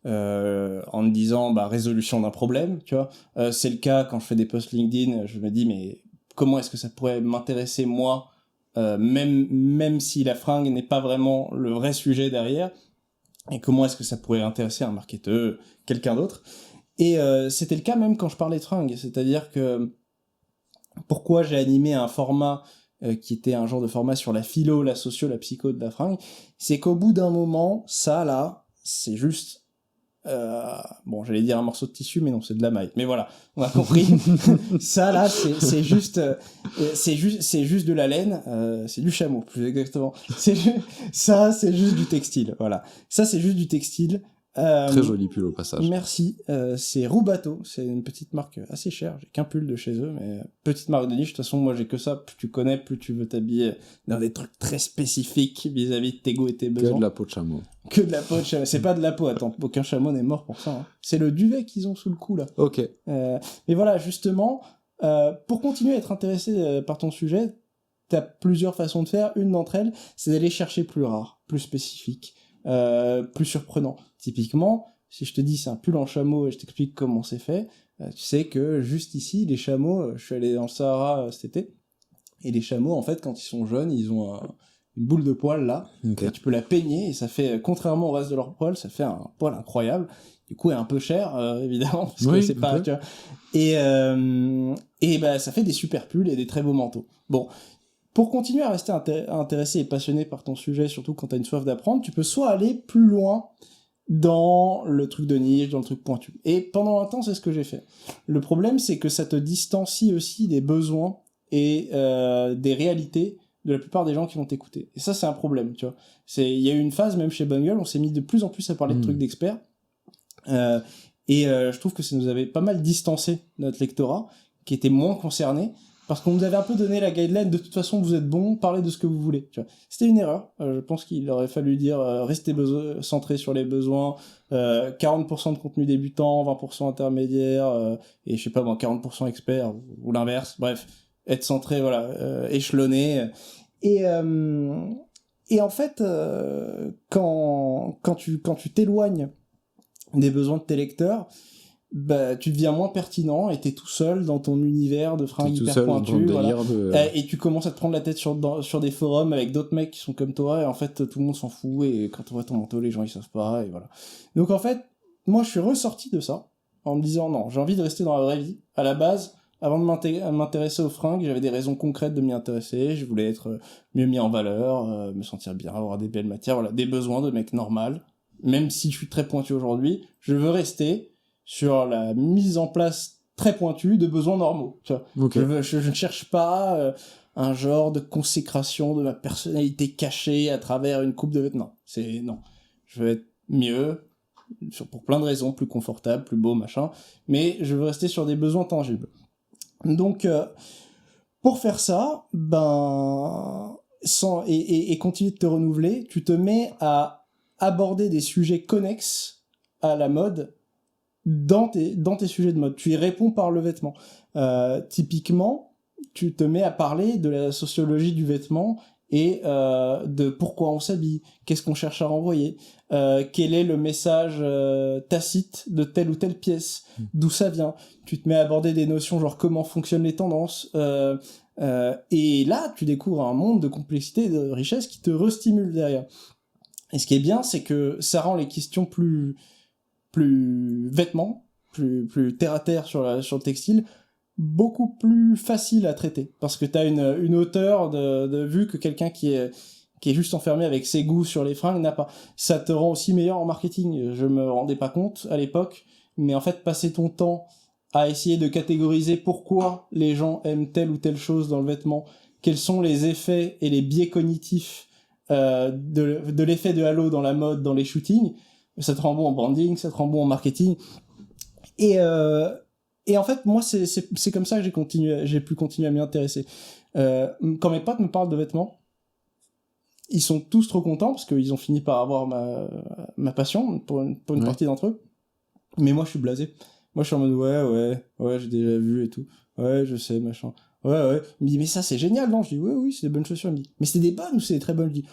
en me disant résolution d'un problème, tu vois. C'est le cas quand je fais des posts LinkedIn, je me dis mais comment est-ce que ça pourrait m'intéresser moi, même si la fringue n'est pas vraiment le vrai sujet derrière, et comment est-ce que ça pourrait intéresser un marketeur, quelqu'un d'autre. Et c'était le cas même quand je parlais de fringues, c'est-à-dire que pourquoi j'ai animé un format qui était un genre de format sur la philo, la socio, la psycho de la fringue, c'est qu'au bout d'un moment, ça là, c'est juste... bon, j'allais dire un morceau de tissu, mais non, c'est de la maille. Mais voilà, on a compris. Ça là, c'est juste de la laine, c'est du chameau, plus exactement. C'est juste du textile, voilà. Ça, c'est juste du textile. Très joli pull au passage. Merci. C'est Roubato, c'est une petite marque assez chère. J'ai qu'un pull de chez eux, mais petite marque de niche. De toute façon, moi j'ai que ça. Plus tu connais, plus tu veux t'habiller dans des trucs très spécifiques vis-à-vis de tes goûts et tes besoins. Que de la peau de chameau. Que de la peau de chameau. C'est pas de la peau, attends. Aucun chameau n'est mort pour ça. Hein. C'est le duvet qu'ils ont sous le cou là. Ok. Mais voilà, justement, pour continuer à être intéressé par ton sujet, t'as plusieurs façons de faire. Une d'entre elles, c'est d'aller chercher plus rare, plus spécifique. Plus surprenant. Typiquement, si je te dis c'est un pull en chameau et je t'explique comment c'est fait, tu sais que juste ici, les chameaux, je suis allé dans le Sahara cet été, et les chameaux, en fait, quand ils sont jeunes, ils ont une boule de poil là, okay. Et tu peux la peigner, et ça fait, contrairement au reste de leur poil, ça fait un poil incroyable. Du coup, est un peu cher, évidemment, parce que c'est pas, tu vois. Et ça fait des super pulls et des très beaux manteaux. Bon. Pour continuer à rester intéressé et passionné par ton sujet, surtout quand t'as une soif d'apprendre, tu peux soit aller plus loin dans le truc de niche, dans le truc pointu. Et pendant un temps, c'est ce que j'ai fait. Le problème, c'est que ça te distancie aussi des besoins et des réalités de la plupart des gens qui vont t'écouter. Et ça, c'est un problème, tu vois. Il y a eu une phase, même chez Bungle, on s'est mis de plus en plus à parler de trucs d'experts. Je trouve que ça nous avait pas mal distancé notre lectorat, qui était moins concerné, parce qu'on nous avait un peu donné la guideline, de toute façon vous êtes bon, parlez de ce que vous voulez. Tu vois. C'était une erreur, je pense qu'il aurait fallu dire restez centré sur les besoins, 40% de contenu débutant, 20% intermédiaire, et je sais pas moi, 40% expert, ou l'inverse, bref, être centré, voilà, échelonné. Et en fait, quand tu t'éloignes des besoins de tes lecteurs, tu deviens moins pertinent et t'es tout seul dans ton univers de fringues hyper pointues, voilà. Et tu commences à te prendre la tête sur des forums avec d'autres mecs qui sont comme toi, et en fait tout le monde s'en fout, et quand on voit ton manteau, les gens ils savent pas, et voilà. Donc en fait, moi je suis ressorti de ça en me disant non, j'ai envie de rester dans la vraie vie. À la base, avant de m'intéresser aux fringues, j'avais des raisons concrètes de m'y intéresser, je voulais être mieux mis en valeur, me sentir bien, avoir des belles matières, voilà, des besoins de mec normal. Même si je suis très pointu aujourd'hui, je veux rester sur la mise en place très pointue de besoins normaux. Tu vois. Okay. Je ne cherche pas un genre de consécration de ma personnalité cachée à travers une coupe de vêtements. Non. Je veux être mieux, pour plein de raisons, plus confortable, plus beau, machin, mais je veux rester sur des besoins tangibles. Donc, pour faire ça, et continuer de te renouveler, tu te mets à aborder des sujets connexes à la mode dans tes sujets de mode. Tu y réponds par le vêtement. Typiquement, tu te mets à parler de la sociologie du vêtement et de pourquoi on s'habille, qu'est-ce qu'on cherche à renvoyer, quel est le message tacite de telle ou telle pièce, d'où ça vient. Tu te mets à aborder des notions genre comment fonctionnent les tendances, et là, tu découvres un monde de complexité et de richesse qui te restimule derrière. Et ce qui est bien, c'est que ça rend les questions plus vêtements, plus terre à terre sur le textile, beaucoup plus facile à traiter. Parce que t'as une hauteur de vue que quelqu'un qui est juste enfermé avec ses goûts sur les fringues n'a pas. Ça te rend aussi meilleur en marketing. Je me rendais pas compte à l'époque, mais en fait, passer ton temps à essayer de catégoriser pourquoi les gens aiment telle ou telle chose dans le vêtement, quels sont les effets et les biais cognitifs de l'effet de halo dans la mode, dans les shootings, ça te rend bon en branding, ça te rend bon en marketing. Et en fait, moi, c'est comme ça que j'ai pu continuer à m'y intéresser. Quand mes potes me parlent de vêtements, ils sont tous trop contents parce qu'ils ont fini par avoir ma passion pour une partie d'entre eux. Mais moi, je suis blasé. Moi, je suis en mode, ouais, j'ai déjà vu et tout. Ouais, je sais, machin. Ouais. Il me dit, mais ça, c'est génial, non? Je dis, oui, c'est des bonnes chaussures. Il me dit, mais c'est des bonnes ou c'est des très bonnes? Je dis,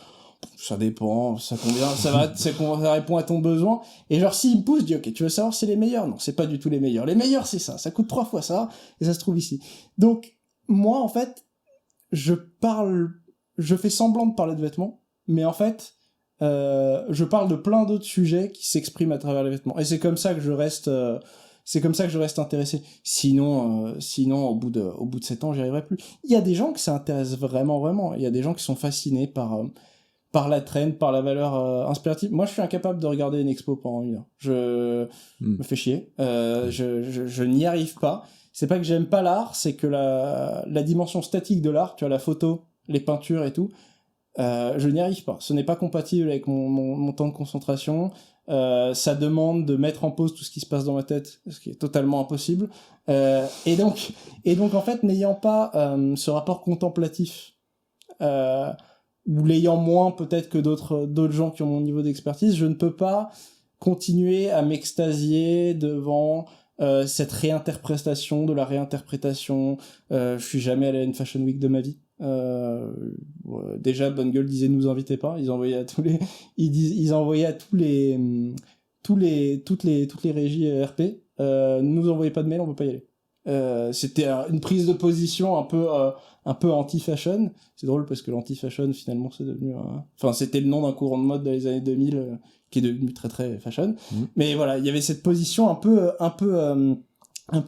ça dépend, ça convient, ça répond à ton besoin. Et genre, s'il me pousse, je dis, ok, tu veux savoir si c'est les meilleurs? Non, c'est pas du tout les meilleurs. Les meilleurs, c'est ça coûte 3 fois ça, et ça se trouve ici. Donc, moi, en fait, je fais semblant de parler de vêtements, mais en fait, je parle de plein d'autres sujets qui s'expriment à travers les vêtements. Et c'est comme ça que je reste intéressé. Sinon, au bout de 7 ans, j'y arriverai plus. Il y a des gens qui s'intéressent vraiment. Il y a des gens qui sont fascinés par la trend, par la valeur inspirative. Moi, je suis incapable de regarder une expo pendant 1 heure. Je me fais chier. Je n'y arrive pas. C'est pas que j'aime pas l'art, c'est que la dimension statique de l'art, tu vois, la photo, les peintures et tout, je n'y arrive pas. Ce n'est pas compatible avec mon temps de concentration. Ça demande de mettre en pause tout ce qui se passe dans ma tête, ce qui est totalement impossible. Et donc en fait, n'ayant pas ce rapport contemplatif, ou l'ayant moins peut-être que d'autres gens qui ont mon niveau d'expertise, je ne peux pas continuer à m'extasier devant cette réinterprétation de la réinterprétation. Je suis jamais allé à une fashion week de ma vie. Déjà, Bonne Gueule disait nous invitez pas. Ils envoyaient à toutes les régies RP. Nous envoyez pas de mail, on peut pas y aller. C'était une prise de position un peu anti-fashion. C'est drôle parce que l'anti-fashion finalement c'est devenu c'était le nom d'un courant de mode dans les années 2000 qui est devenu très très fashion. Mais voilà, il y avait cette position un peu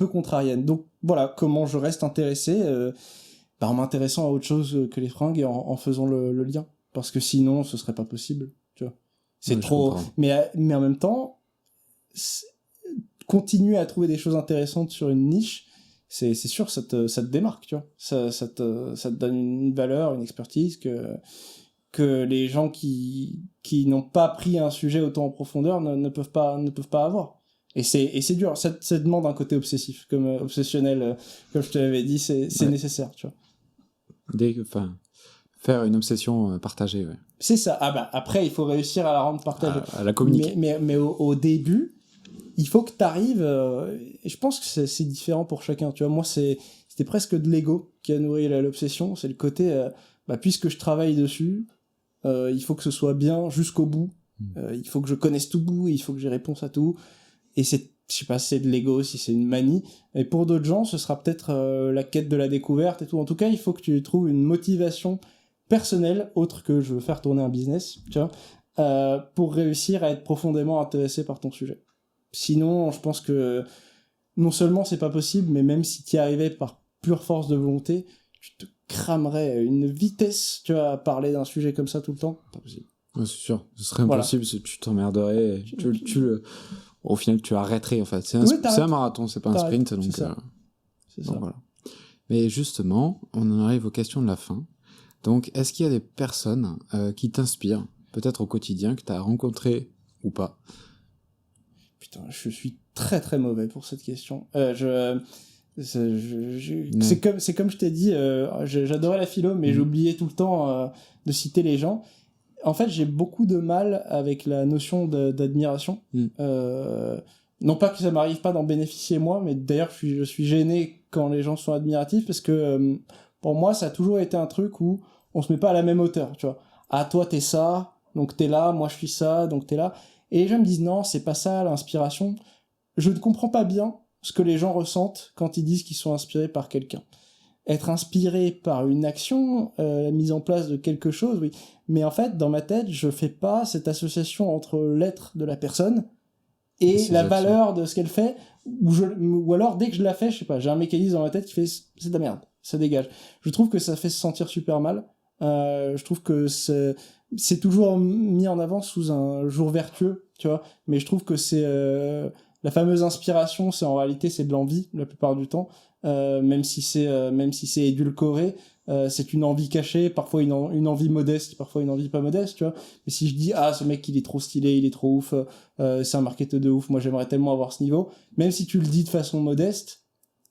contrarienne. Donc voilà comment je reste intéressé en m'intéressant à autre chose que les fringues et en faisant le lien, parce que sinon ce serait pas possible, tu vois. C'est trop, mais en même temps continuer à trouver des choses intéressantes sur une niche, c'est sûr, ça te démarque, tu vois. Ça te donne une valeur, une expertise que les gens qui n'ont pas pris un sujet autant en profondeur ne peuvent pas avoir. Et c'est dur, ça demande un côté obsessif, obsessionnel, comme je te l'avais dit, c'est nécessaire, tu vois. Faire une obsession partagée, ouais. C'est ça. Après, il faut réussir à la rendre partagée. À la communiquer. Mais au début, il faut que t'arrives, et je pense que c'est différent pour chacun, tu vois. Moi, c'était presque de l'ego qui a nourri l'obsession. C'est le côté, puisque je travaille dessus, il faut que ce soit bien jusqu'au bout. Il faut que je connaisse tout bout, il faut que j'ai réponse à tout. Et je sais pas si c'est de l'ego, si c'est une manie. Et pour d'autres gens, ce sera peut-être la quête de la découverte et tout. En tout cas, il faut que tu trouves une motivation personnelle, autre que je veux faire tourner un business, tu vois, pour réussir à être profondément intéressé par ton sujet. Sinon, je pense que non seulement c'est pas possible, mais même si tu y arrivais par pure force de volonté, tu te cramerais une vitesse, tu vois, à parler d'un sujet comme ça tout le temps. Pas possible. Ouais, c'est sûr, ce serait impossible, tu t'emmerderais, au final tu arrêterais en fait. C'est un marathon, c'est pas un sprint, donc, c'est ça. Donc voilà. Mais justement, on en arrive aux questions de la fin. Donc, est-ce qu'il y a des personnes qui t'inspirent, peut-être au quotidien, que tu as rencontrées ou pas? Putain, je suis très très mauvais pour cette question. C'est comme je t'ai dit, j'adorais la philo, mais j'oubliais tout le temps de citer les gens. En fait, j'ai beaucoup de mal avec la notion d'admiration. Non pas que ça m'arrive pas d'en bénéficier moi, mais d'ailleurs je suis gêné quand les gens sont admiratifs, parce que pour moi ça a toujours été un truc où on se met pas à la même hauteur, tu vois. Ah, toi t'es ça, donc t'es là, moi je suis ça, donc t'es là. Et les gens me disent non, c'est pas ça l'inspiration. Je ne comprends pas bien ce que les gens ressentent quand ils disent qu'ils sont inspirés par quelqu'un. être inspiré par une action, la mise en place de quelque chose, oui. Mais en fait, dans ma tête, je fais pas cette association entre l'être de la personne et la valeur de ce qu'elle fait, ou alors, dès que je la fais, je sais pas, j'ai un mécanisme dans ma tête qui fait, c'est de la merde, ça dégage. Je trouve que ça fait se sentir super mal. Je trouve que c'est toujours mis en avant sous un jour vertueux, tu vois. Mais je trouve que c'est la fameuse inspiration, c'est en réalité c'est de l'envie la plupart du temps, même si c'est édulcoré, c'est une envie cachée, parfois une envie modeste, parfois une envie pas modeste, tu vois. Mais si je dis ce mec il est trop stylé, il est trop ouf, c'est un marketeur de ouf, moi j'aimerais tellement avoir ce niveau, même si tu le dis de façon modeste,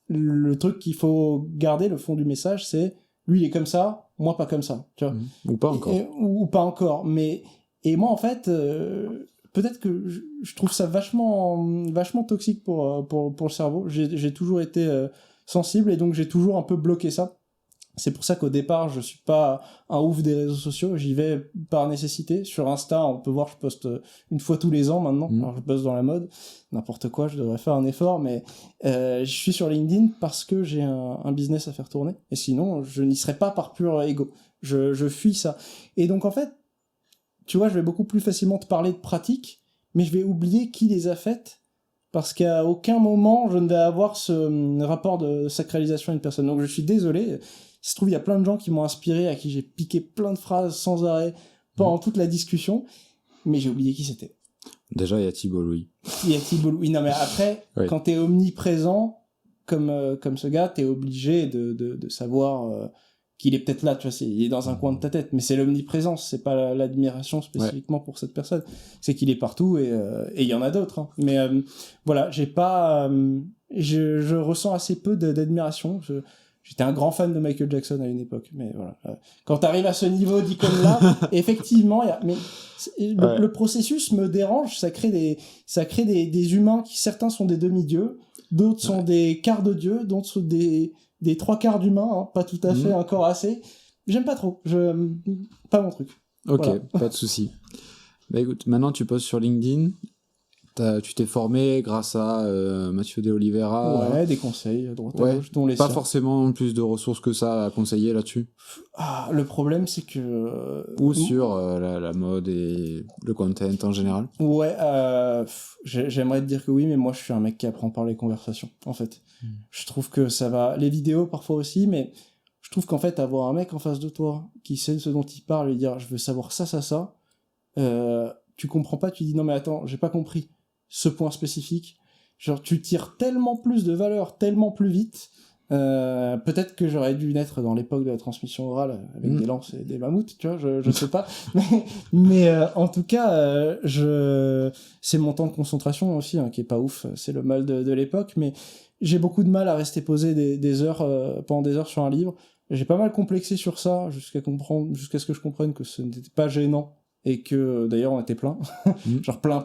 le truc qu'il faut garder, le fond du message, c'est lui il est comme ça, moi pas comme ça, tu vois. Ou pas encore. Ou pas encore, mais et moi en fait peut-être que je trouve ça vachement toxique pour le cerveau. J'ai toujours été sensible et donc j'ai toujours un peu bloqué ça. C'est pour ça qu'au départ, je suis pas un ouf des réseaux sociaux, j'y vais par nécessité. Sur Insta, on peut voir, je poste une fois tous les ans maintenant. Alors je poste dans la mode, n'importe quoi, je devrais faire un effort, mais je suis sur LinkedIn parce que j'ai un business à faire tourner. Et sinon, je n'y serais pas par pur ego. Je fuis ça. Et donc en fait, tu vois, je vais beaucoup plus facilement te parler de pratiques, mais je vais oublier qui les a faites, parce qu'à aucun moment, je ne vais avoir ce rapport de sacralisation à une personne. Donc je suis désolé, il se trouve, il y a plein de gens qui m'ont inspiré, à qui j'ai piqué plein de phrases sans arrêt pendant toute la discussion, mais j'ai oublié qui c'était. Déjà, il y a Thibault Louis. Il y a Thibault Louis. Non, mais après, quand t'es omniprésent, comme ce gars, t'es obligé de savoir qu'il est peut-être là, tu vois, il est dans un coin de ta tête, mais c'est l'omniprésence, c'est pas l'admiration spécifiquement pour cette personne, c'est qu'il est partout et il y en a d'autres, hein. Mais voilà, j'ai pas, je ressens assez peu d'admiration. J'étais un grand fan de Michael Jackson à une époque, mais voilà. Quand t'arrives à ce niveau d'icône-là, effectivement, le processus me dérange. Ça crée des humains qui, certains sont des demi-dieux, d'autres sont des quarts de dieux, d'autres sont des trois quarts d'humains, hein, pas tout à fait encore assez. J'aime pas trop. Pas mon truc. Ok, voilà. Pas de souci. Bah écoute, maintenant tu postes sur LinkedIn. Tu t'es formé grâce à Mathieu De Oliveira. Ouais, des conseils à droite à gauche, dont les pas forcément plus de ressources que ça à conseiller là-dessus. Le problème, c'est que... Ou sur la mode et le content en général. Ouais, j'aimerais te dire que oui, mais moi, je suis un mec qui apprend par les conversations, en fait. Je trouve que ça va... Les vidéos, parfois aussi, mais je trouve qu'en fait, avoir un mec en face de toi qui sait ce dont il parle et dire « je veux savoir ça, tu comprends pas, tu dis « non, mais attends, j'ai pas compris. » ce point spécifique, genre tu tires tellement plus de valeur, tellement plus vite, peut-être que j'aurais dû naître dans l'époque de la transmission orale avec des lances et des mammouths, tu vois, je sais pas, mais en tout cas, c'est mon temps de concentration aussi, hein, qui est pas ouf, c'est le mal de l'époque, mais j'ai beaucoup de mal à rester posé des heures, pendant des heures sur un livre. J'ai pas mal complexé sur ça, jusqu'à ce que je comprenne que ce n'était pas gênant, et que d'ailleurs on était plein, genre plein.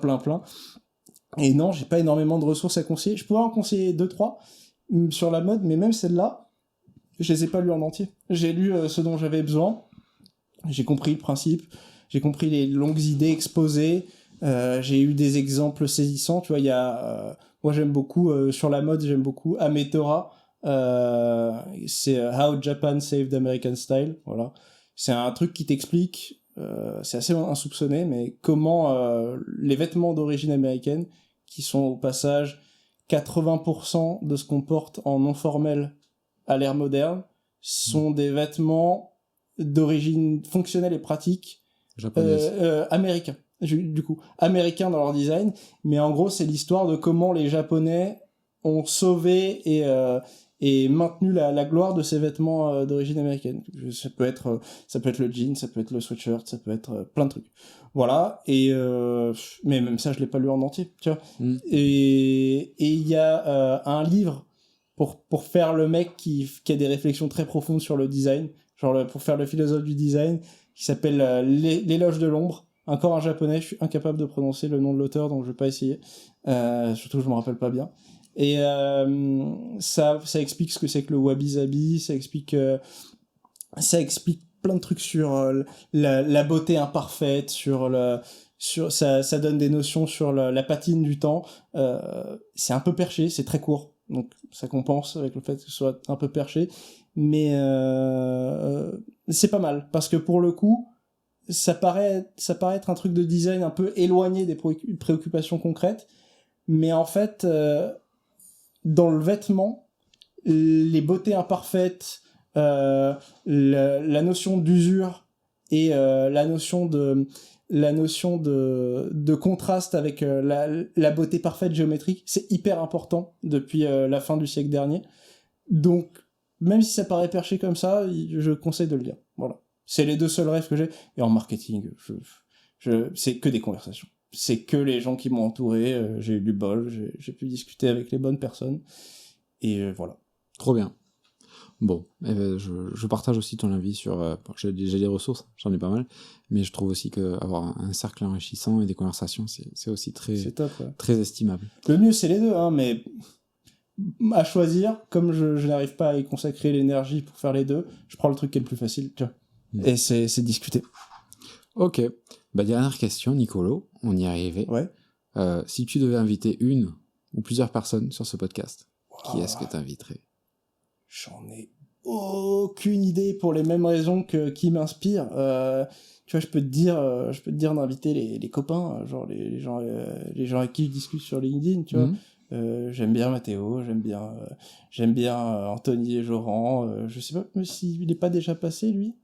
Et non, j'ai pas énormément de ressources à conseiller. Je pourrais en conseiller 2-3 sur la mode, mais même celles-là, je les ai pas lues en entier. J'ai lu ce dont j'avais besoin, j'ai compris le principe, j'ai compris les longues idées exposées, j'ai eu des exemples saisissants. Tu vois, il y a... moi, j'aime beaucoup, sur la mode, j'aime beaucoup Ametora. C'est How Japan Saved American Style. Voilà. C'est un truc qui t'explique... c'est assez insoupçonné, mais comment les vêtements d'origine américaine, qui sont au passage 80% de ce qu'on porte en non formel à l'ère moderne, sont des vêtements d'origine fonctionnelle et pratique américains. Du coup, américains dans leur design, mais en gros, c'est l'histoire de comment les Japonais ont sauvé et maintenu la gloire de ces vêtements d'origine américaine. Ça peut être le jean, ça peut être le sweatshirt, ça peut être plein de trucs. Voilà, et mais même ça, je l'ai pas lu en entier, tu vois. Et il y a un livre pour faire le mec qui a des réflexions très profondes sur le design, genre pour faire le philosophe du design, qui s'appelle L'éloge de l'ombre. Encore un japonais, je suis incapable de prononcer le nom de l'auteur, donc je vais pas essayer. Surtout, je me rappelle pas bien. Et ça explique ce que c'est que le wabi-sabi, ça explique plein de trucs sur la beauté imparfaite, ça donne des notions sur la patine du temps. C'est un peu perché, c'est très court, donc ça compense avec le fait que ce soit un peu perché, mais c'est pas mal, parce que pour le coup, ça paraît être un truc de design un peu éloigné des préoccupations concrètes, mais en fait, dans le vêtement, les beautés imparfaites, la notion d'usure et la notion de contraste avec la beauté parfaite géométrique, c'est hyper important depuis la fin du siècle dernier. Donc, même si ça paraît perché comme ça, je conseille de le lire. Voilà. C'est les 2 seuls rêves que j'ai. Et en marketing, c'est que des conversations. C'est que les gens qui m'ont entouré. J'ai eu du bol, j'ai pu discuter avec les bonnes personnes. Et voilà. Trop bien. Bon, je partage aussi ton avis sur... j'ai des ressources, j'en ai pas mal, mais je trouve aussi qu'avoir un cercle enrichissant et des conversations, c'est aussi très, top, ouais. Très estimable. Le mieux, c'est les 2, hein, mais à choisir, comme je n'arrive pas à y consacrer l'énergie pour faire les 2, je prends le truc qui est le plus facile, tu vois. Et c'est discuter. Ok. Dernière question, Nicolo, on y est arrivé. Ouais. Si tu devais inviter une ou plusieurs personnes sur ce podcast, qui est-ce que tu inviterais ? J'en ai aucune idée, pour les mêmes raisons qui m'inspirent. Tu vois, je peux te dire d'inviter les copains, genre les gens avec qui je discute sur LinkedIn, tu vois. J'aime bien Mathéo, j'aime bien Anthony Joran, je sais pas s'il est pas déjà passé, lui.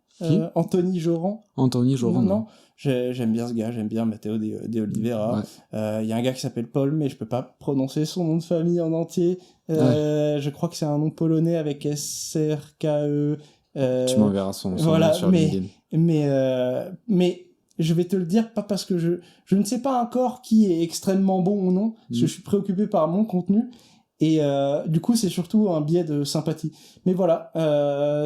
Anthony Joran. Non. J'aime bien ce gars, j'aime bien Matteo De Oliveira. Il y a un gars qui s'appelle Paul, mais je peux pas prononcer son nom de famille en entier. Je crois que c'est un nom polonais avec SRKE. Tu m'enverras son nom sur LinkedIn. Mais je vais te le dire, pas parce que je ne sais pas encore qui est extrêmement bon ou non, parce que je suis préoccupé par mon contenu. Et du coup, c'est surtout un biais de sympathie. Mais voilà,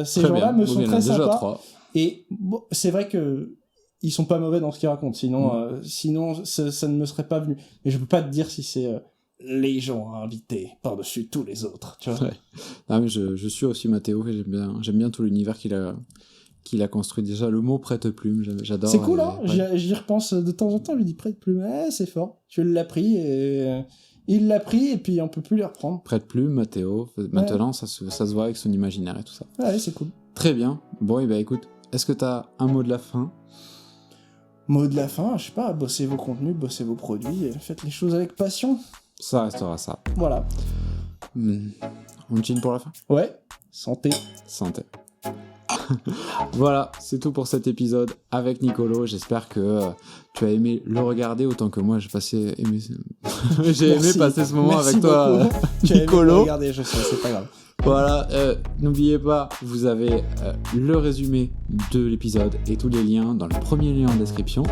ces gens-là me sont très sympas. 3. Et bon, c'est vrai que ils sont pas mauvais dans ce qu'ils racontent. Sinon, ça ne me serait pas venu. Mais je peux pas te dire si c'est les gens à inviter par-dessus tous les autres. Tu vois. Ouais. Non, mais je suis aussi Mathéo et j'aime bien tout l'univers qu'il a construit. Déjà, le mot prête-plume, j'adore. C'est cool, hein. J'y repense de temps en temps. Je lui dis prête-plume, c'est fort. Tu l'as pris et... Il l'a pris et puis on peut plus les reprendre. Prête-plume, Mathéo. Maintenant, ça se voit avec son imaginaire et tout ça. Ouais, c'est cool. Très bien. Bon, et écoute, est-ce que t'as un mot de la fin ? Mot de la fin, je sais pas, bossez vos contenus, bossez vos produits, et faites les choses avec passion. Ça restera ça. Voilà. On chine pour la fin ? Ouais. Santé. Voilà, c'est tout pour cet épisode avec Nicolo. J'espère que tu as aimé le regarder autant que moi j'ai aimé passer ce moment avec toi, tu as Nicolo. Aimé le regarder, je sais, c'est pas grave. Voilà, n'oubliez pas, vous avez le résumé de l'épisode et tous les liens dans le premier lien en description.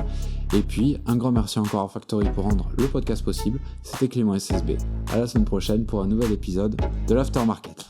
Et puis, un grand merci encore à Factory pour rendre le podcast possible. C'était Clément SSB. À la semaine prochaine pour un nouvel épisode de l'Aftermarket.